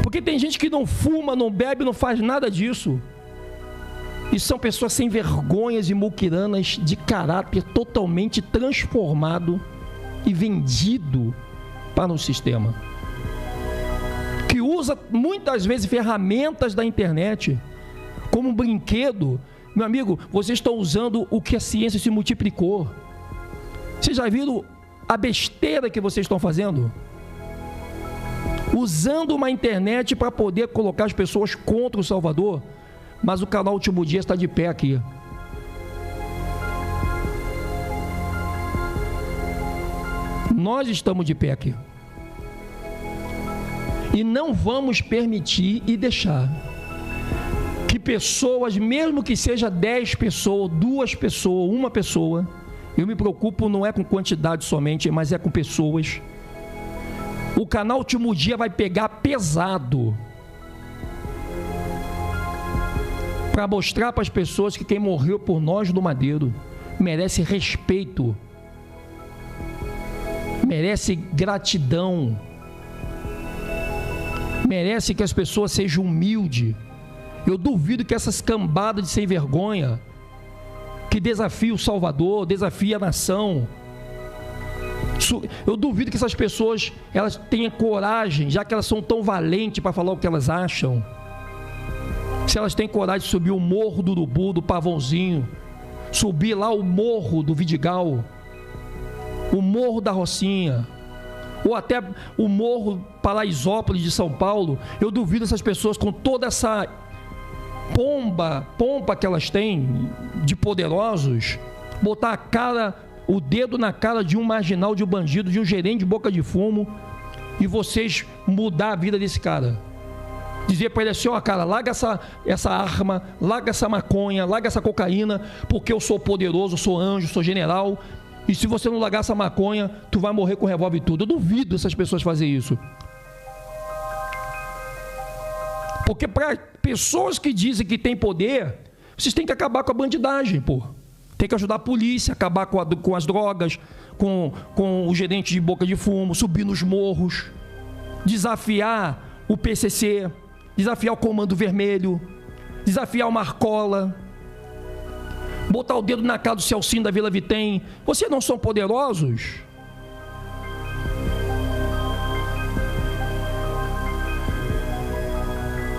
Porque tem gente que não fuma, não bebe, não faz nada disso. E são pessoas sem vergonhas e muquiranas, de caráter totalmente transformado e vendido para o sistema. Que usa muitas vezes ferramentas da internet como um brinquedo. Meu amigo, vocês estão usando o que a ciência se multiplicou. Vocês já viram a besteira que vocês estão fazendo? Usando uma internet para poder colocar as pessoas contra o Salvador. Mas o canal Último Dia está de pé aqui. Nós estamos de pé aqui. E não vamos permitir e deixar que pessoas, mesmo que seja 10 pessoas, 2 pessoas, 1 pessoa, eu me preocupo não é com quantidade somente, mas é com pessoas. O canal Último Dia vai pegar pesado para mostrar para as pessoas que quem morreu por nós no Madeiro merece respeito, merece gratidão, merece que as pessoas sejam humildes. Eu duvido que essas cambadas de sem vergonha que desafiam o Salvador, desafiam a nação, eu duvido que essas pessoas elas tenham coragem, já que elas são tão valentes para falar o que elas acham. Se elas têm coragem de subir o Morro do Urubu, do Pavãozinho, subir lá o Morro do Vidigal, o Morro da Rocinha, ou até o Morro Paraisópolis de São Paulo, eu duvido essas pessoas com toda essa pompa que elas têm de poderosos, botar o dedo na cara de um marginal, de um bandido, de um gerente de boca de fumo, e vocês mudar a vida desse cara. Dizer para ele assim, ó, cara, larga essa arma, larga essa maconha, larga essa cocaína, porque eu sou poderoso, sou anjo, sou general, e se você não largar essa maconha, tu vai morrer com revólver e tudo. Eu duvido essas pessoas fazerem isso. Porque para pessoas que dizem que tem poder, vocês têm que acabar com a bandidagem, pô. Tem que ajudar a polícia, acabar com as drogas, com o gerente de boca de fumo, subir nos morros, desafiar o PCC, desafiar o Comando Vermelho, desafiar o Marcola, botar o dedo na cara do Celcinho da Vila Vitem. Vocês não são poderosos?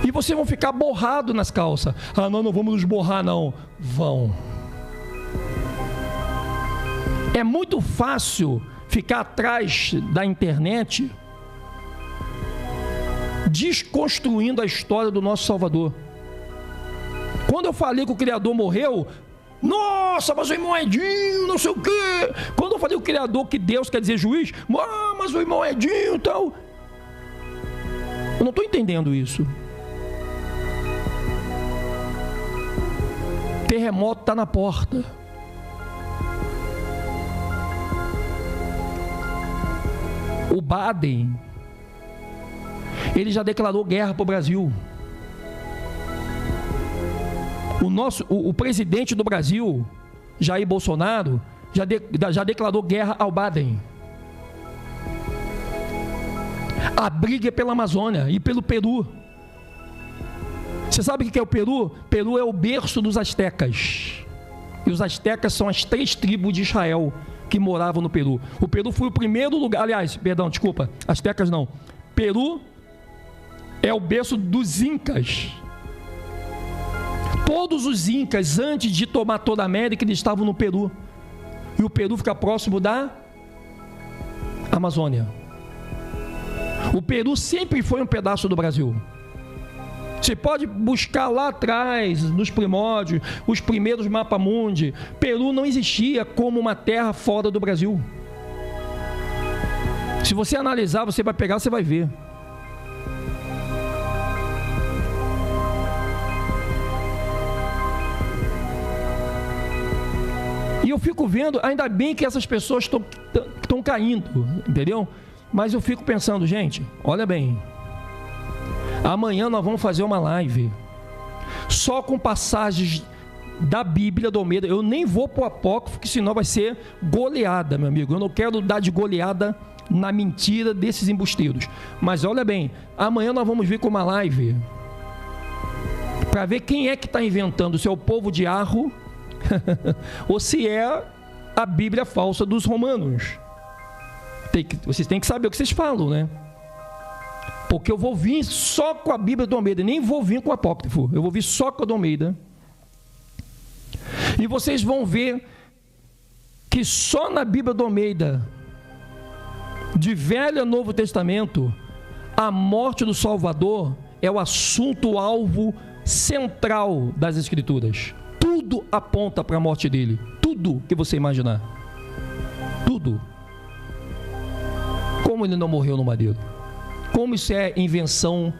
E vocês vão ficar borrados nas calças. Ah, não vamos nos borrar não. Vão. É muito fácil ficar atrás da internet desconstruindo a história do nosso Salvador. Quando eu falei que o Criador morreu, nossa, mas o irmão Edinho, não sei o quê. Quando eu falei que o Criador, que Deus quer dizer juiz, mas o irmão Edinho e tal. Eu não estou entendendo isso. Terremoto está na porta. O Biden, ele já declarou guerra para o Brasil. O presidente do Brasil, Jair Bolsonaro, já declarou guerra ao Biden. A briga é pela Amazônia e pelo Peru. Você sabe o que é o Peru? Peru é o berço dos astecas. E os astecas são as 3 tribos de Israel que moravam no Peru. O Peru foi o primeiro lugar, astecas não. Peru é o berço dos incas. Todos os incas, antes de tomar toda a América, eles estavam no Peru. E o Peru fica próximo da Amazônia. O Peru sempre foi um pedaço do Brasil. Você pode buscar lá atrás, nos primórdios, os primeiros mapa-mundi. Peru não existia como uma terra fora do Brasil. Se você analisar, você vai pegar, você vai ver. E eu fico vendo, ainda bem que essas pessoas estão caindo, entendeu? Mas eu fico pensando, gente, olha bem. Amanhã nós vamos fazer uma live só com passagens da Bíblia do Almeida. Eu nem vou para o apócrifo, que senão vai ser goleada, meu amigo. Eu não quero dar de goleada na mentira desses embusteiros. Mas olha bem, amanhã nós vamos vir com uma live para ver quem é que está inventando, se é o povo de Arro ou se é a Bíblia falsa dos romanos. Vocês têm que saber o que vocês falam, né? Porque eu vou vir só com a Bíblia do Almeida, nem vou vir com o apócrifo, eu vou vir só com a do Almeida. E vocês vão ver que só na Bíblia do Almeida, de Velho a Novo Testamento, a morte do Salvador é o assunto-alvo central das Escrituras. Tudo aponta para a morte dele. Tudo que você imaginar. Tudo. Como ele não morreu no madeiro? Como isso é invenção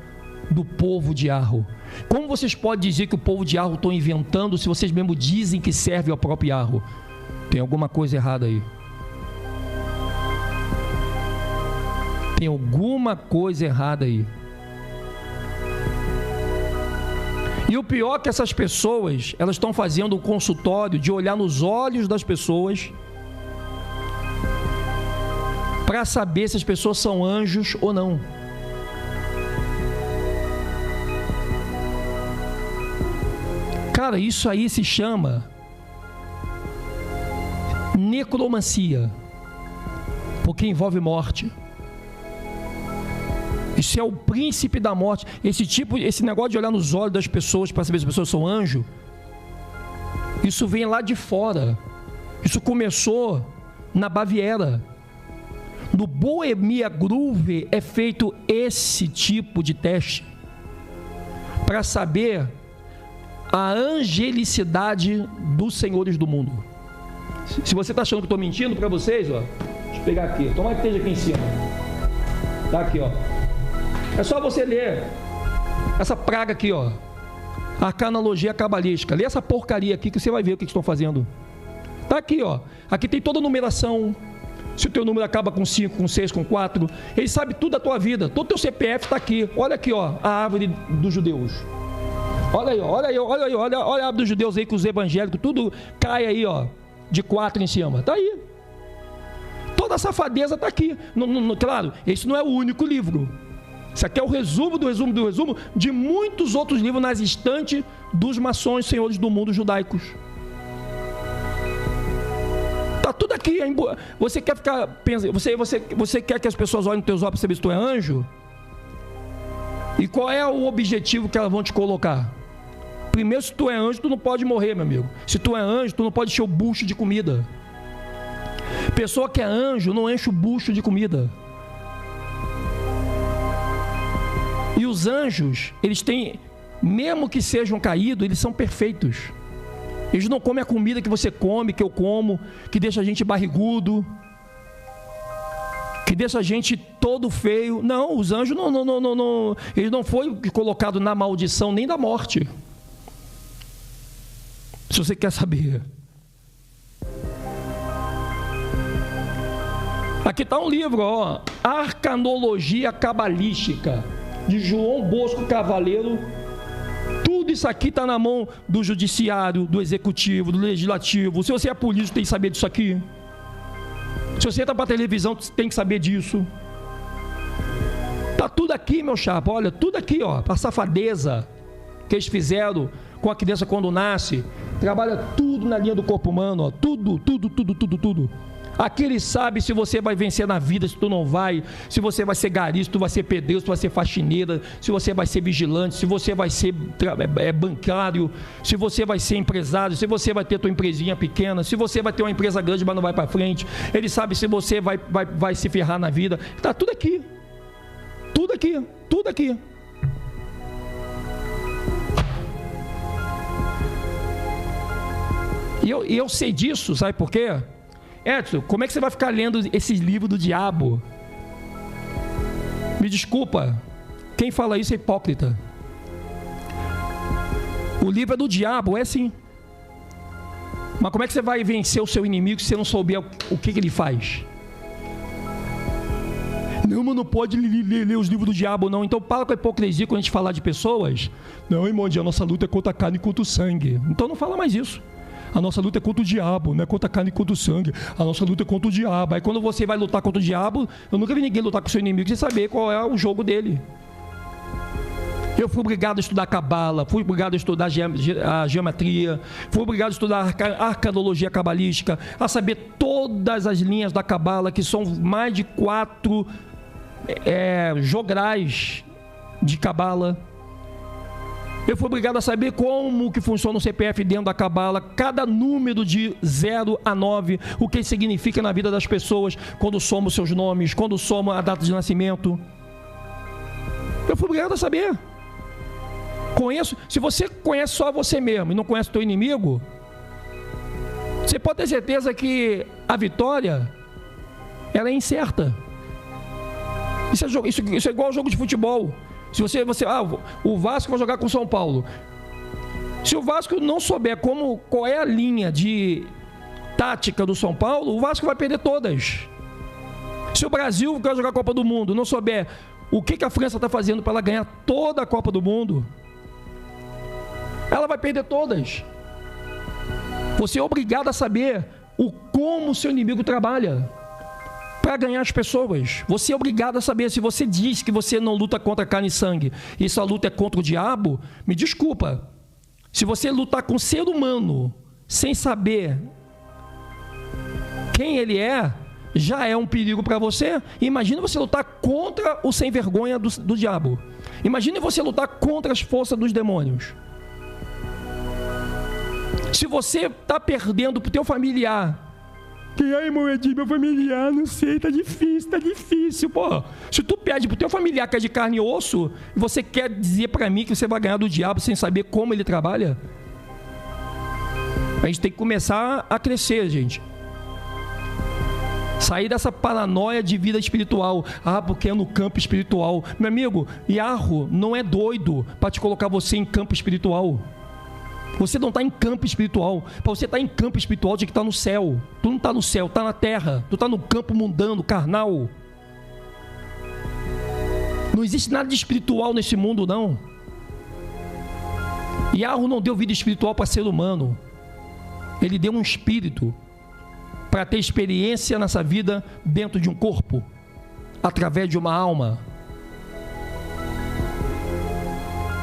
do povo de Arro? Como vocês podem dizer que o povo de Arro estão inventando se vocês mesmo dizem que serve ao próprio Arro? Tem alguma coisa errada aí. Tem alguma coisa errada aí. E o pior é que essas pessoas, elas estão fazendo um consultório de olhar nos olhos das pessoas para saber se as pessoas são anjos ou não. Cara, isso aí se chama necromancia, porque envolve morte. Isso é o príncipe da morte. Esse negócio de olhar nos olhos das pessoas para saber se as pessoas são anjos, isso vem lá de fora. Isso começou na Baviera. No Bohemia Grove é feito esse tipo de teste para saber a angelicidade dos senhores do mundo. Se você está achando que eu estou mentindo para vocês, ó, deixa eu pegar aqui, tomara que esteja aqui em cima. Tá aqui, ó. É só você ler essa praga aqui, ó. Arcanologia cabalística. Lê essa porcaria aqui que você vai ver o que estão fazendo. Tá aqui, ó. Aqui tem toda a numeração. Se o teu número acaba com 5, com 6, com 4, ele sabe tudo da tua vida. Todo teu CPF está aqui. Olha aqui, ó, a árvore dos judeus. Olha aí, ó, olha a árvore dos judeus aí com os evangélicos, tudo cai aí, ó, de 4 em cima. Tá aí. Toda a safadeza tá aqui. Claro, esse não é o único livro. Isso aqui é o resumo do resumo do resumo de muitos outros livros nas estantes dos maçons senhores do mundo judaicos. Tá tudo aqui. Você quer ficar pensando, você quer que as pessoas olhem nos teus olhos para saber se tu é anjo? E qual é o objetivo que elas vão te colocar? Primeiro, se tu é anjo, tu não pode morrer, meu amigo. Se tu é anjo, tu não pode encher o bucho de comida. Pessoa que é anjo não enche o bucho de comida. E os anjos, eles têm, mesmo que sejam caídos, eles são perfeitos. Eles não comem a comida que você come, que eu como, que deixa a gente barrigudo, que deixa a gente todo feio. Não, os anjos não, eles não foram colocados na maldição nem da morte. Se você quer saber. Aqui está um livro, ó, Arcanologia Cabalística, de João Bosco Cavaleiro. Tudo isso aqui está na mão do judiciário, do executivo, do legislativo. Se você é político, tem que saber disso aqui. Se você está para televisão, tem que saber disso. Tá tudo aqui, meu chapa. Olha, tudo aqui, ó. A safadeza que eles fizeram com a criança quando nasce. Trabalha tudo na linha do corpo humano, ó. Tudo. Aqui ele sabe se você vai vencer na vida, se tu não vai, se você vai ser gari, se tu vai ser pedreiro, se tu vai ser faxineira, se você vai ser vigilante, se você vai ser bancário, se você vai ser empresário, se você vai ter tua empresinha pequena, se você vai ter uma empresa grande, mas não vai para frente. Ele sabe se você vai se ferrar na vida. Tá tudo aqui. Tudo aqui. E eu sei disso, sabe por quê? Edson, como é que você vai ficar lendo esses livros do diabo? Me desculpa, quem fala isso é hipócrita. O livro é do diabo, é sim. Mas como é que você vai vencer o seu inimigo se você não souber o que ele faz? Não, mas não pode ler os livros do diabo, não. Então para com a hipocrisia quando a gente falar de pessoas. Não, irmão, a nossa luta é contra a carne e contra o sangue. Então não fala mais isso. A nossa luta é contra o diabo, não é contra a carne e contra o sangue. A nossa luta é contra o diabo. Aí quando você vai lutar contra o diabo, eu nunca vi ninguém lutar com o seu inimigo sem saber qual é o jogo dele. Eu fui obrigado a estudar cabala, fui obrigado a estudar a geometria, fui obrigado a estudar a arcanologia cabalística, a saber todas as linhas da cabala, que são mais de 4 jograis de cabala. Eu fui obrigado a saber como que funciona o CPF dentro da cabala, cada número de 0 a 9, o que significa na vida das pessoas, quando somos seus nomes, quando somos a data de nascimento. Eu fui obrigado a saber. Se você conhece só você mesmo e não conhece o teu inimigo, você pode ter certeza que a vitória, ela é incerta. Isso é igual ao jogo de futebol. Se o Vasco vai jogar com o São Paulo. Se o Vasco não souber qual é a linha de tática do São Paulo, o Vasco vai perder todas. Se o Brasil vai jogar a Copa do Mundo, não souber o que a França está fazendo para ela ganhar toda a Copa do Mundo, ela vai perder todas. Você é obrigado a saber como o seu inimigo trabalha para ganhar as pessoas. Você é obrigado a saber. Se você diz que você não luta contra carne e sangue e sua luta é contra o diabo, me desculpa. Se você lutar com o ser humano sem saber quem ele é, já é um perigo para você. Imagina você lutar contra o sem vergonha do diabo. Imagine você lutar contra as forças dos demônios. Se você está perdendo para o teu familiar, que aí, Moedinho, meu familiar, não sei, tá difícil, pô. Se tu pede pro teu familiar que é de carne e osso, você quer dizer pra mim que você vai ganhar do diabo sem saber como ele trabalha? A gente tem que começar a crescer, gente. Sair dessa paranoia de vida espiritual. Porque é no campo espiritual. Meu amigo, Yahweh não é doido para te colocar você em campo espiritual. Você não está em campo espiritual. Para você estar em campo espiritual, tinha que estar no céu. Tu não está no céu, está na terra. Tu está no campo mundano, carnal. Não existe nada de espiritual nesse mundo, não. Yahweh não deu vida espiritual para ser humano. Ele deu um espírito para ter experiência nessa vida dentro de um corpo, através de uma alma.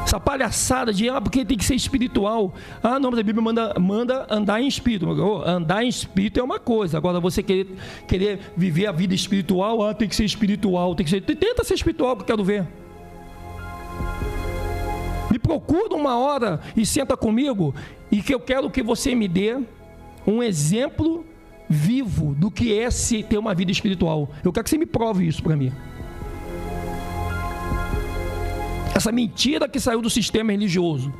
Essa palhaçada de, porque tem que ser espiritual. Não, mas a Bíblia manda andar em espírito. Andar em espírito é uma coisa. Agora, você querer viver a vida espiritual, tem que ser espiritual. Tenta ser espiritual, que eu quero ver. Me procura uma hora e senta comigo, e que eu quero que você me dê um exemplo vivo do que é ter uma vida espiritual. Eu quero que você me prove isso para mim. Essa mentira que saiu do sistema religioso.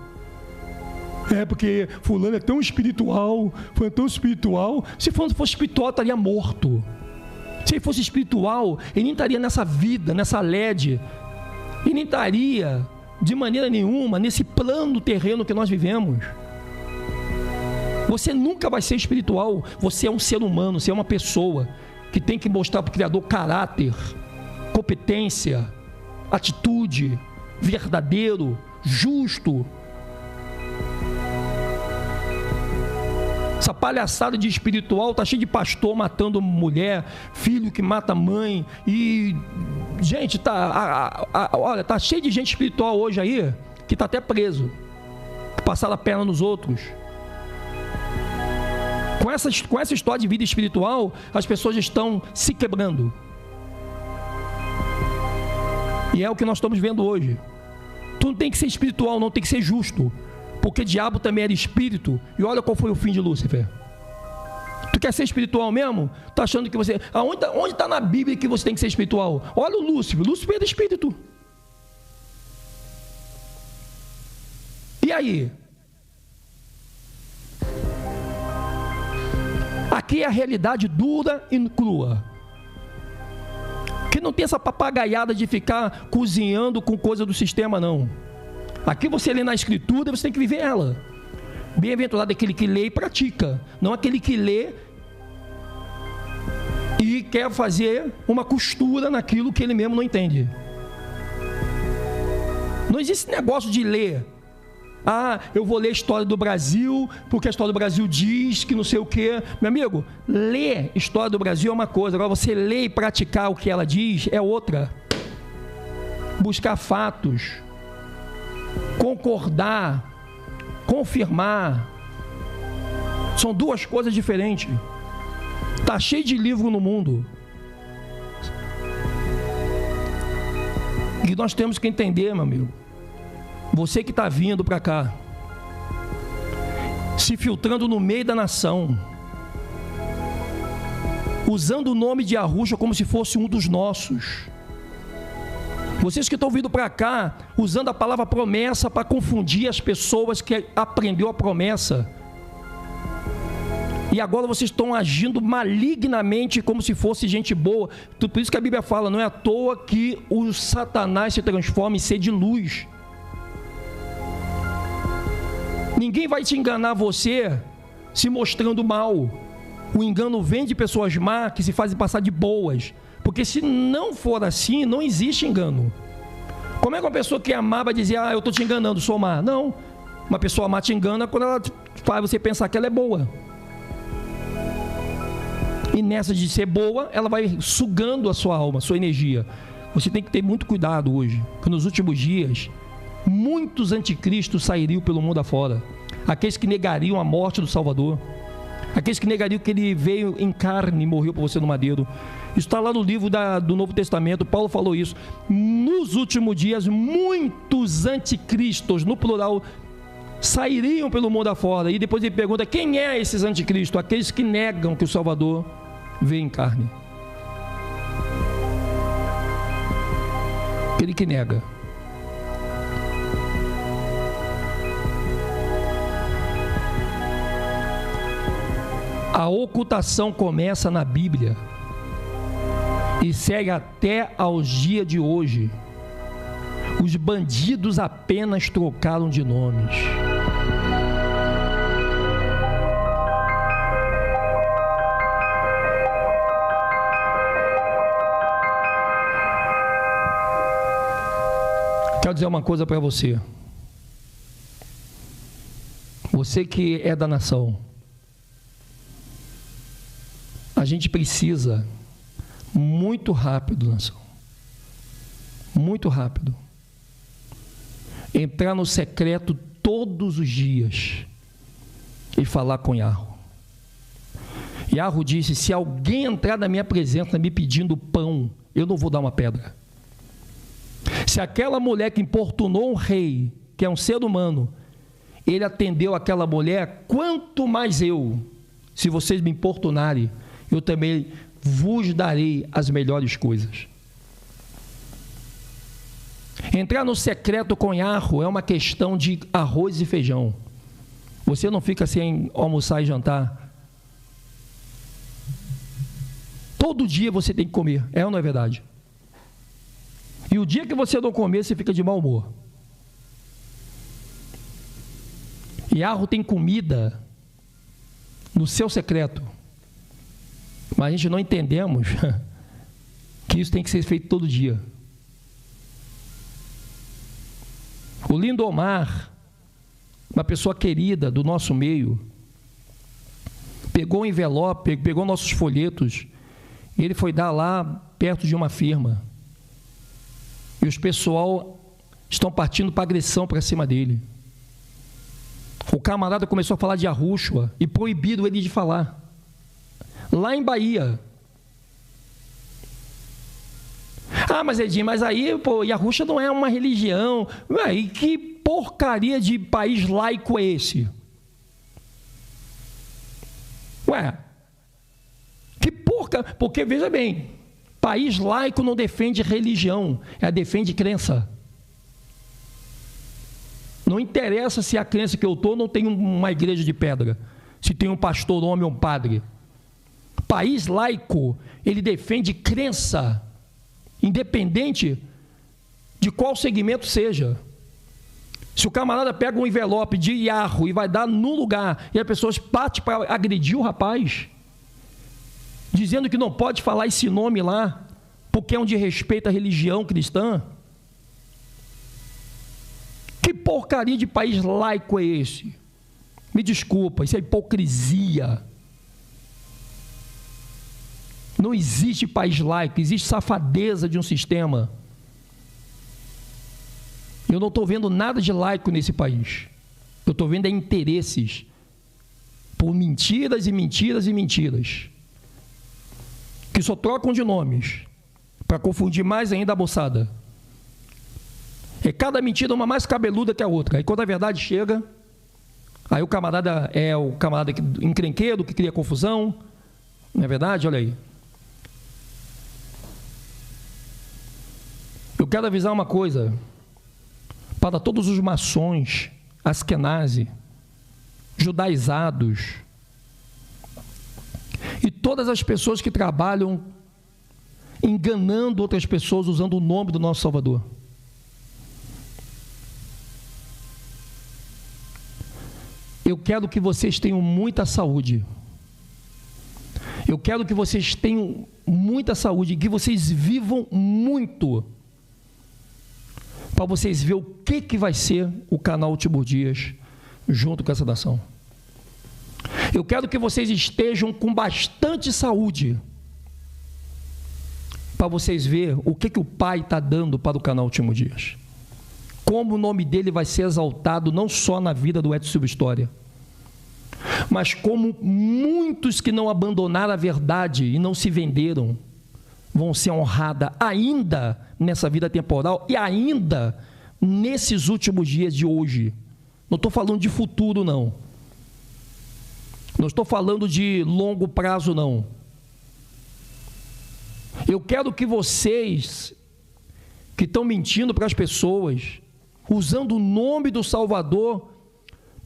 Porque fulano é tão espiritual, foi tão espiritual. Se fosse espiritual, estaria morto. Se ele fosse espiritual, ele nem estaria nessa vida, nessa LED. Ele nem estaria, de maneira nenhuma, nesse plano terreno que nós vivemos. Você nunca vai ser espiritual. Você é um ser humano, você é uma pessoa que tem que mostrar para o Criador caráter, competência, atitude, verdadeiro, justo. Essa palhaçada de espiritual tá cheio de pastor matando mulher, filho que mata mãe. E, gente, olha, tá cheio de gente espiritual hoje aí que tá até preso, passaram a perna nos outros. Com essa história de vida espiritual, as pessoas estão se quebrando. E é o que nós estamos vendo hoje. Tu não tem que ser espiritual, não, tem que ser justo. Porque diabo também era espírito. E olha qual foi o fim de Lúcifer. Tu quer ser espiritual mesmo? Tá achando que você... Onde está na Bíblia que você tem que ser espiritual? Olha o Lúcifer. Lúcifer era espírito. E aí? Aqui é a realidade dura e crua. Que não tem essa papagaiada de ficar cozinhando com coisa do sistema, não. Aqui você lê na Escritura, você tem que viver ela. Bem-aventurado é aquele que lê e pratica, não aquele que lê e quer fazer uma costura naquilo que ele mesmo não entende. Não existe negócio de ler Eu vou ler a história do Brasil, porque a história do Brasil diz que não sei o quê. Meu amigo, ler história do Brasil é uma coisa, agora você ler e praticar o que ela diz é outra. Buscar fatos, concordar, confirmar, são duas coisas diferentes. Está cheio de livro no mundo. E nós temos que entender, meu amigo, você que está vindo para cá, se filtrando no meio da nação, usando o nome de Arusha como se fosse um dos nossos. Vocês que estão vindo para cá, usando a palavra promessa para confundir as pessoas que aprendeu a promessa. E agora vocês estão agindo malignamente como se fosse gente boa. Por isso que a Bíblia fala, não é à toa que o Satanás se transforma em ser de luz. Ninguém vai te enganar você se mostrando mal. O engano vem de pessoas más que se fazem passar de boas. Porque se não for assim, não existe engano. Como é que uma pessoa que é má vai dizer, eu estou te enganando, sou má? Não. Uma pessoa má te engana quando ela faz você pensar que ela é boa. E nessa de ser boa, ela vai sugando a sua alma, a sua energia. Você tem que ter muito cuidado hoje, porque nos últimos dias, muitos anticristos sairiam pelo mundo afora. Aqueles que negariam a morte do Salvador. Aqueles que negariam que ele veio em carne e morreu por você no madeiro. Isso está lá no livro do Novo Testamento, Paulo falou isso. Nos últimos dias, muitos anticristos, no plural, sairiam pelo mundo afora. E depois ele pergunta, quem é esses anticristos? Aqueles que negam que o Salvador veio em carne. Aquele que nega. A ocultação começa na Bíblia e segue até aos dias de hoje. Os bandidos apenas trocaram de nomes. Quero dizer uma coisa para você. Você que é da nação. A gente precisa, muito rápido, nação, muito rápido, entrar no secreto todos os dias e falar com Yahweh. Yahweh disse, se alguém entrar na minha presença me pedindo pão, eu não vou dar uma pedra. Se aquela mulher que importunou um rei, que é um ser humano, ele atendeu aquela mulher, quanto mais eu, se vocês me importunarem, eu também vos darei as melhores coisas. Entrar no secreto com Yahweh é uma questão de arroz e feijão. Você não fica sem almoçar e jantar. Todo dia você tem que comer, é ou não é verdade? E o dia que você não comer, você fica de mau humor. Yahweh tem comida no seu secreto. Mas a gente não entendemos que isso tem que ser feito todo dia. O Lindomar, uma pessoa querida do nosso meio, pegou um envelope, pegou nossos folhetos, e ele foi dar lá perto de uma firma. E os pessoal estão partindo para agressão para cima dele. O camarada começou a falar de Arusha e proibiram ele de falar. Lá em Bahia. Mas Edinho, mas aí, Arusha não é uma religião. E que porcaria de país laico é esse? Que porca... Porque, veja bem, país laico não defende religião, defende crença. Não interessa se a crença que eu estou não tem uma igreja de pedra, se tem um pastor, homem ou um padre. País laico, ele defende crença, independente de qual segmento seja. Se o camarada pega um envelope de Yahweh e vai dar no lugar, e as pessoas partem para agredir o rapaz, dizendo que não pode falar esse nome lá, porque é um desrespeito à religião cristã. Que Que porcaria de país laico é esse? Me desculpa, isso é hipocrisia. Não existe país laico, existe safadeza de um sistema. Eu não estou vendo nada de laico nesse país. Eu estou vendo interesses por mentiras e mentiras e mentiras, que só trocam de nomes para confundir mais ainda a moçada. É cada mentira uma mais cabeluda que a outra. Aí quando a verdade chega, aí o camarada é o camarada encrenqueiro, que cria confusão. Não é verdade? Olha aí. Eu quero avisar uma coisa para todos os maçons, askenazi, judaizados e todas as pessoas que trabalham enganando outras pessoas usando o nome do nosso Salvador. Eu quero que vocês tenham muita saúde. Eu quero que vocês tenham muita saúde e que vocês vivam muito, para vocês verem o que vai ser o canal Últimos Dias junto com essa nação. Eu quero que vocês estejam com bastante saúde, para vocês verem o que o Pai está dando para o canal Últimos Dias. Como o nome dele vai ser exaltado não só na vida do Edson Silva História, mas como muitos que não abandonaram a verdade e não se venderam, vão ser honrados ainda nessa vida temporal e ainda nesses últimos dias de hoje. Não estou falando de futuro, não. Não estou falando de longo prazo, não. Eu quero que vocês, que estão mentindo para as pessoas, usando o nome do Salvador,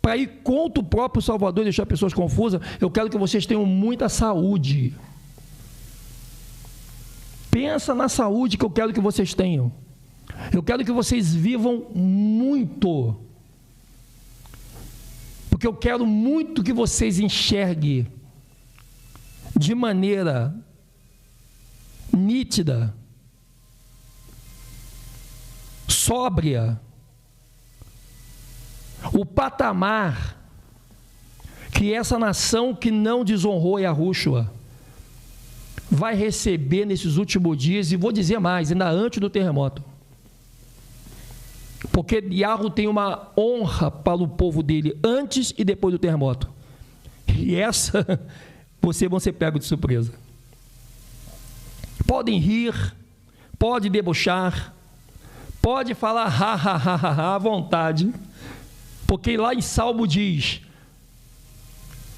para ir contra o próprio Salvador e deixar pessoas confusas, eu quero que vocês tenham muita saúde. Pensa na saúde que eu quero que vocês tenham. Eu quero que vocês vivam muito. Porque eu quero muito que vocês enxerguem de maneira nítida, sóbria, o patamar que essa nação que não desonrou Yahushua vai receber nesses últimos dias, e vou dizer mais, ainda antes do terremoto. Porque Yahu tem uma honra para o povo dele antes e depois do terremoto. E essa, vocês vão ser pegos de surpresa. Podem rir, pode debochar, pode falar ha, ha, ha, ha, ha, à vontade, porque lá em Salmo diz: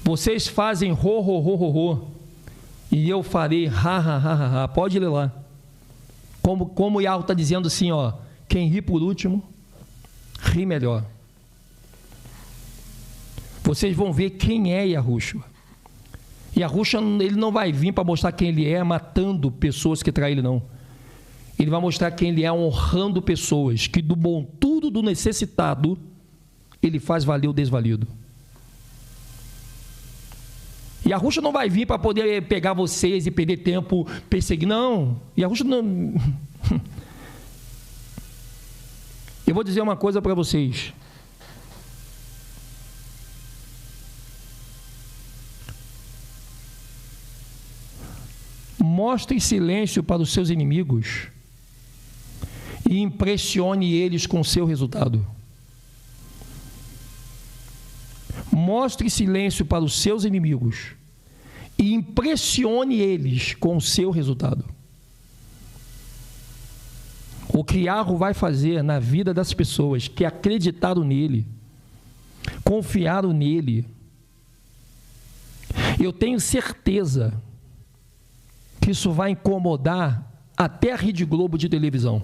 vocês fazem ro, ro, ro, ro, ro, e eu farei ha, ha, ha, ha, ha. Pode ler lá. Como o Yahweh está dizendo assim, ó, quem ri por último, ri melhor. Vocês vão ver quem é Yahushua. Yahushua, ele não vai vir para mostrar quem ele é matando pessoas que traem ele, não. Ele vai mostrar quem ele é honrando pessoas, que do bom tudo do necessitado ele faz valer o desvalido. Yahushua não vai vir para poder pegar vocês e perder tempo perseguindo, não. Yahushua não... Eu vou dizer uma coisa para vocês. Mostre silêncio para os seus inimigos e impressione eles com o seu resultado. Mostre silêncio para os seus inimigos e impressione eles com o seu resultado. O que Yahweh vai fazer na vida das pessoas que acreditaram nele, confiaram nele, eu tenho certeza que isso vai incomodar até a Rede Globo de televisão.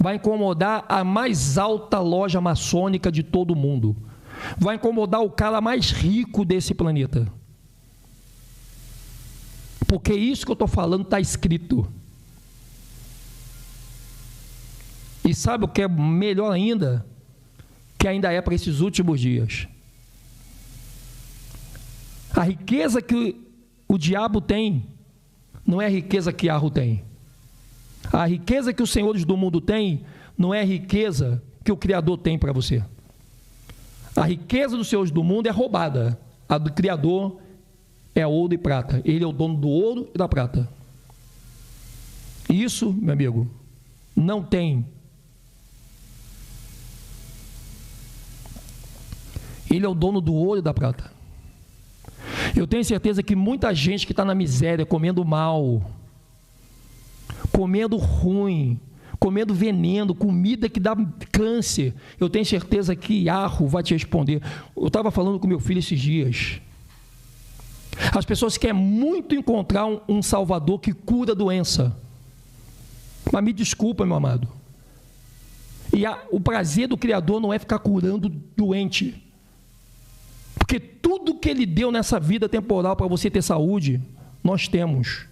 Vai incomodar a mais alta loja maçônica de todo o mundo. Vai incomodar o cara mais rico desse planeta. Porque isso que eu estou falando está escrito. E sabe o que é melhor ainda? Que ainda é para esses últimos dias. A riqueza que o diabo tem não é a riqueza que Yahweh tem. A riqueza que os senhores do mundo têm não é a riqueza que o Criador tem para você. A riqueza dos senhores do mundo é roubada. A do Criador é ouro e prata. Ele é o dono do ouro e da prata. Isso, meu amigo, não tem. Ele é o dono do ouro e da prata. Eu tenho certeza que muita gente que está na miséria, comendo mal, comendo ruim, comendo veneno, comida que dá câncer, eu tenho certeza que Yahweh vai te responder. Eu estava falando com meu filho esses dias. As pessoas querem muito encontrar um Salvador que cura a doença. Mas me desculpa, meu amado. E o prazer do Criador não é ficar curando doente. Porque tudo que Ele deu nessa vida temporal para você ter saúde, nós temos.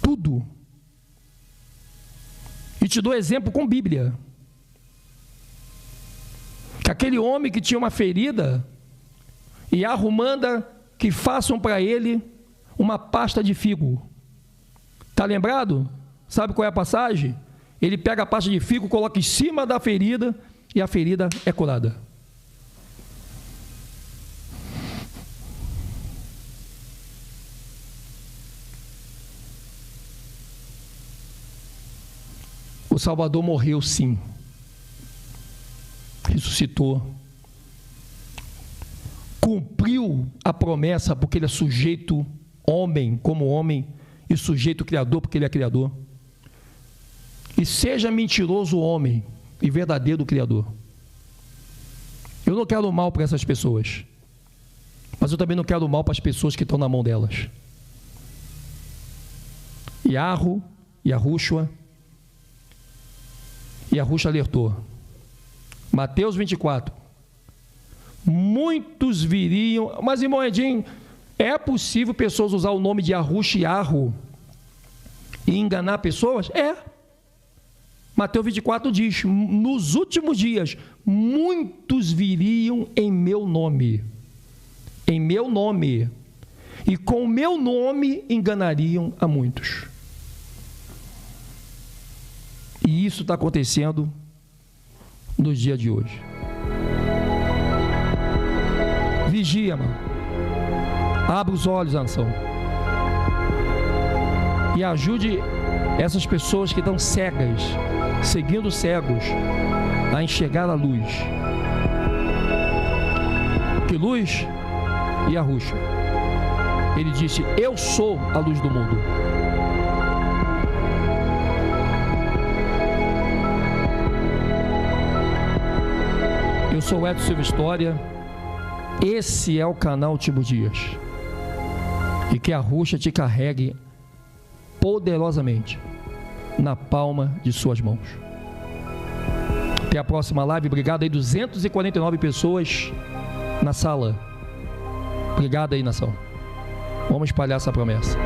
Tudo. E te dou exemplo com Bíblia. Que aquele homem que tinha uma ferida, Yahweh manda que façam para ele uma pasta de figo. Está lembrado? Sabe qual é a passagem? Ele pega a pasta de figo, coloca em cima da ferida e a ferida é curada. O Salvador morreu, sim. Ressuscitou. Cumpriu a promessa porque Ele é sujeito homem como homem e sujeito criador porque Ele é criador. E seja mentiroso o homem e verdadeiro o Criador. Eu não quero mal para essas pessoas, mas eu também não quero mal para as pessoas que estão na mão delas. Yahweh, Yahushua alertou. Mateus 24. Muitos viriam, mas irmão Edinho, é possível pessoas usar o nome de Yahweh e enganar pessoas? É. Mateus 24 diz, nos últimos dias, muitos viriam em meu nome, e com o meu nome enganariam a muitos. E isso está acontecendo nos dias de hoje. Vigia, mano. Abra os olhos, nação. E ajude essas pessoas que estão cegas, seguindo cegos, a enxergar a luz. Que luz? Yahushua. Ele disse, eu sou a luz do mundo. Eu sou Edson Silva História. Esse é o canal Tibo Dias. E que a Yahushua te carregue poderosamente na palma de suas mãos. Até a próxima live. Obrigado aí, 249 pessoas na sala. Obrigado aí, nação. Vamos espalhar essa promessa.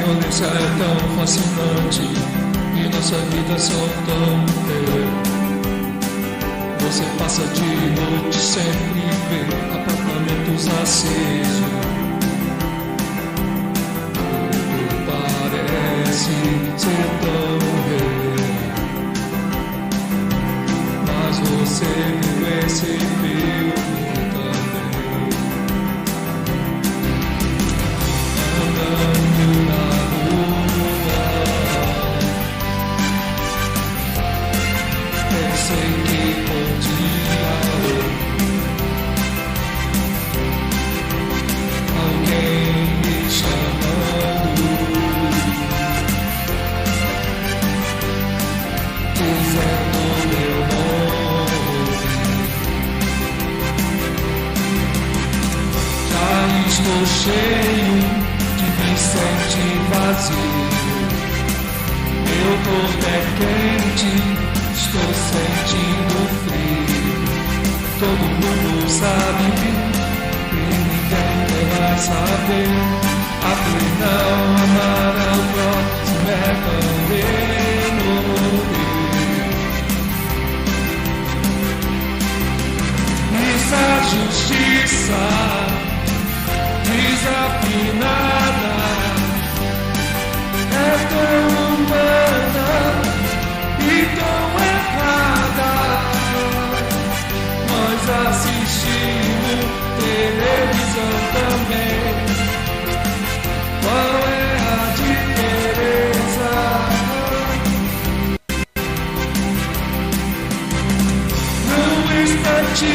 violência é tão fascinante e nossa vida só tão você passa de noite, sempre vê apartamentos acesos. Tudo parece ser tão real, mas você viu esse filme também. Andando na pensei que podia alguém me chamando, dizendo meu nome. Já estou cheio de me sentir vazio. Meu corpo é quente, estou sentindo frio. Todo mundo sabe e ninguém vai saber. Afinal, amar ao próximo é também morrer. Essa justiça desafinada é tão humana e tão errada. Nós assistimos televisão também. Qual é a diferença? Num instante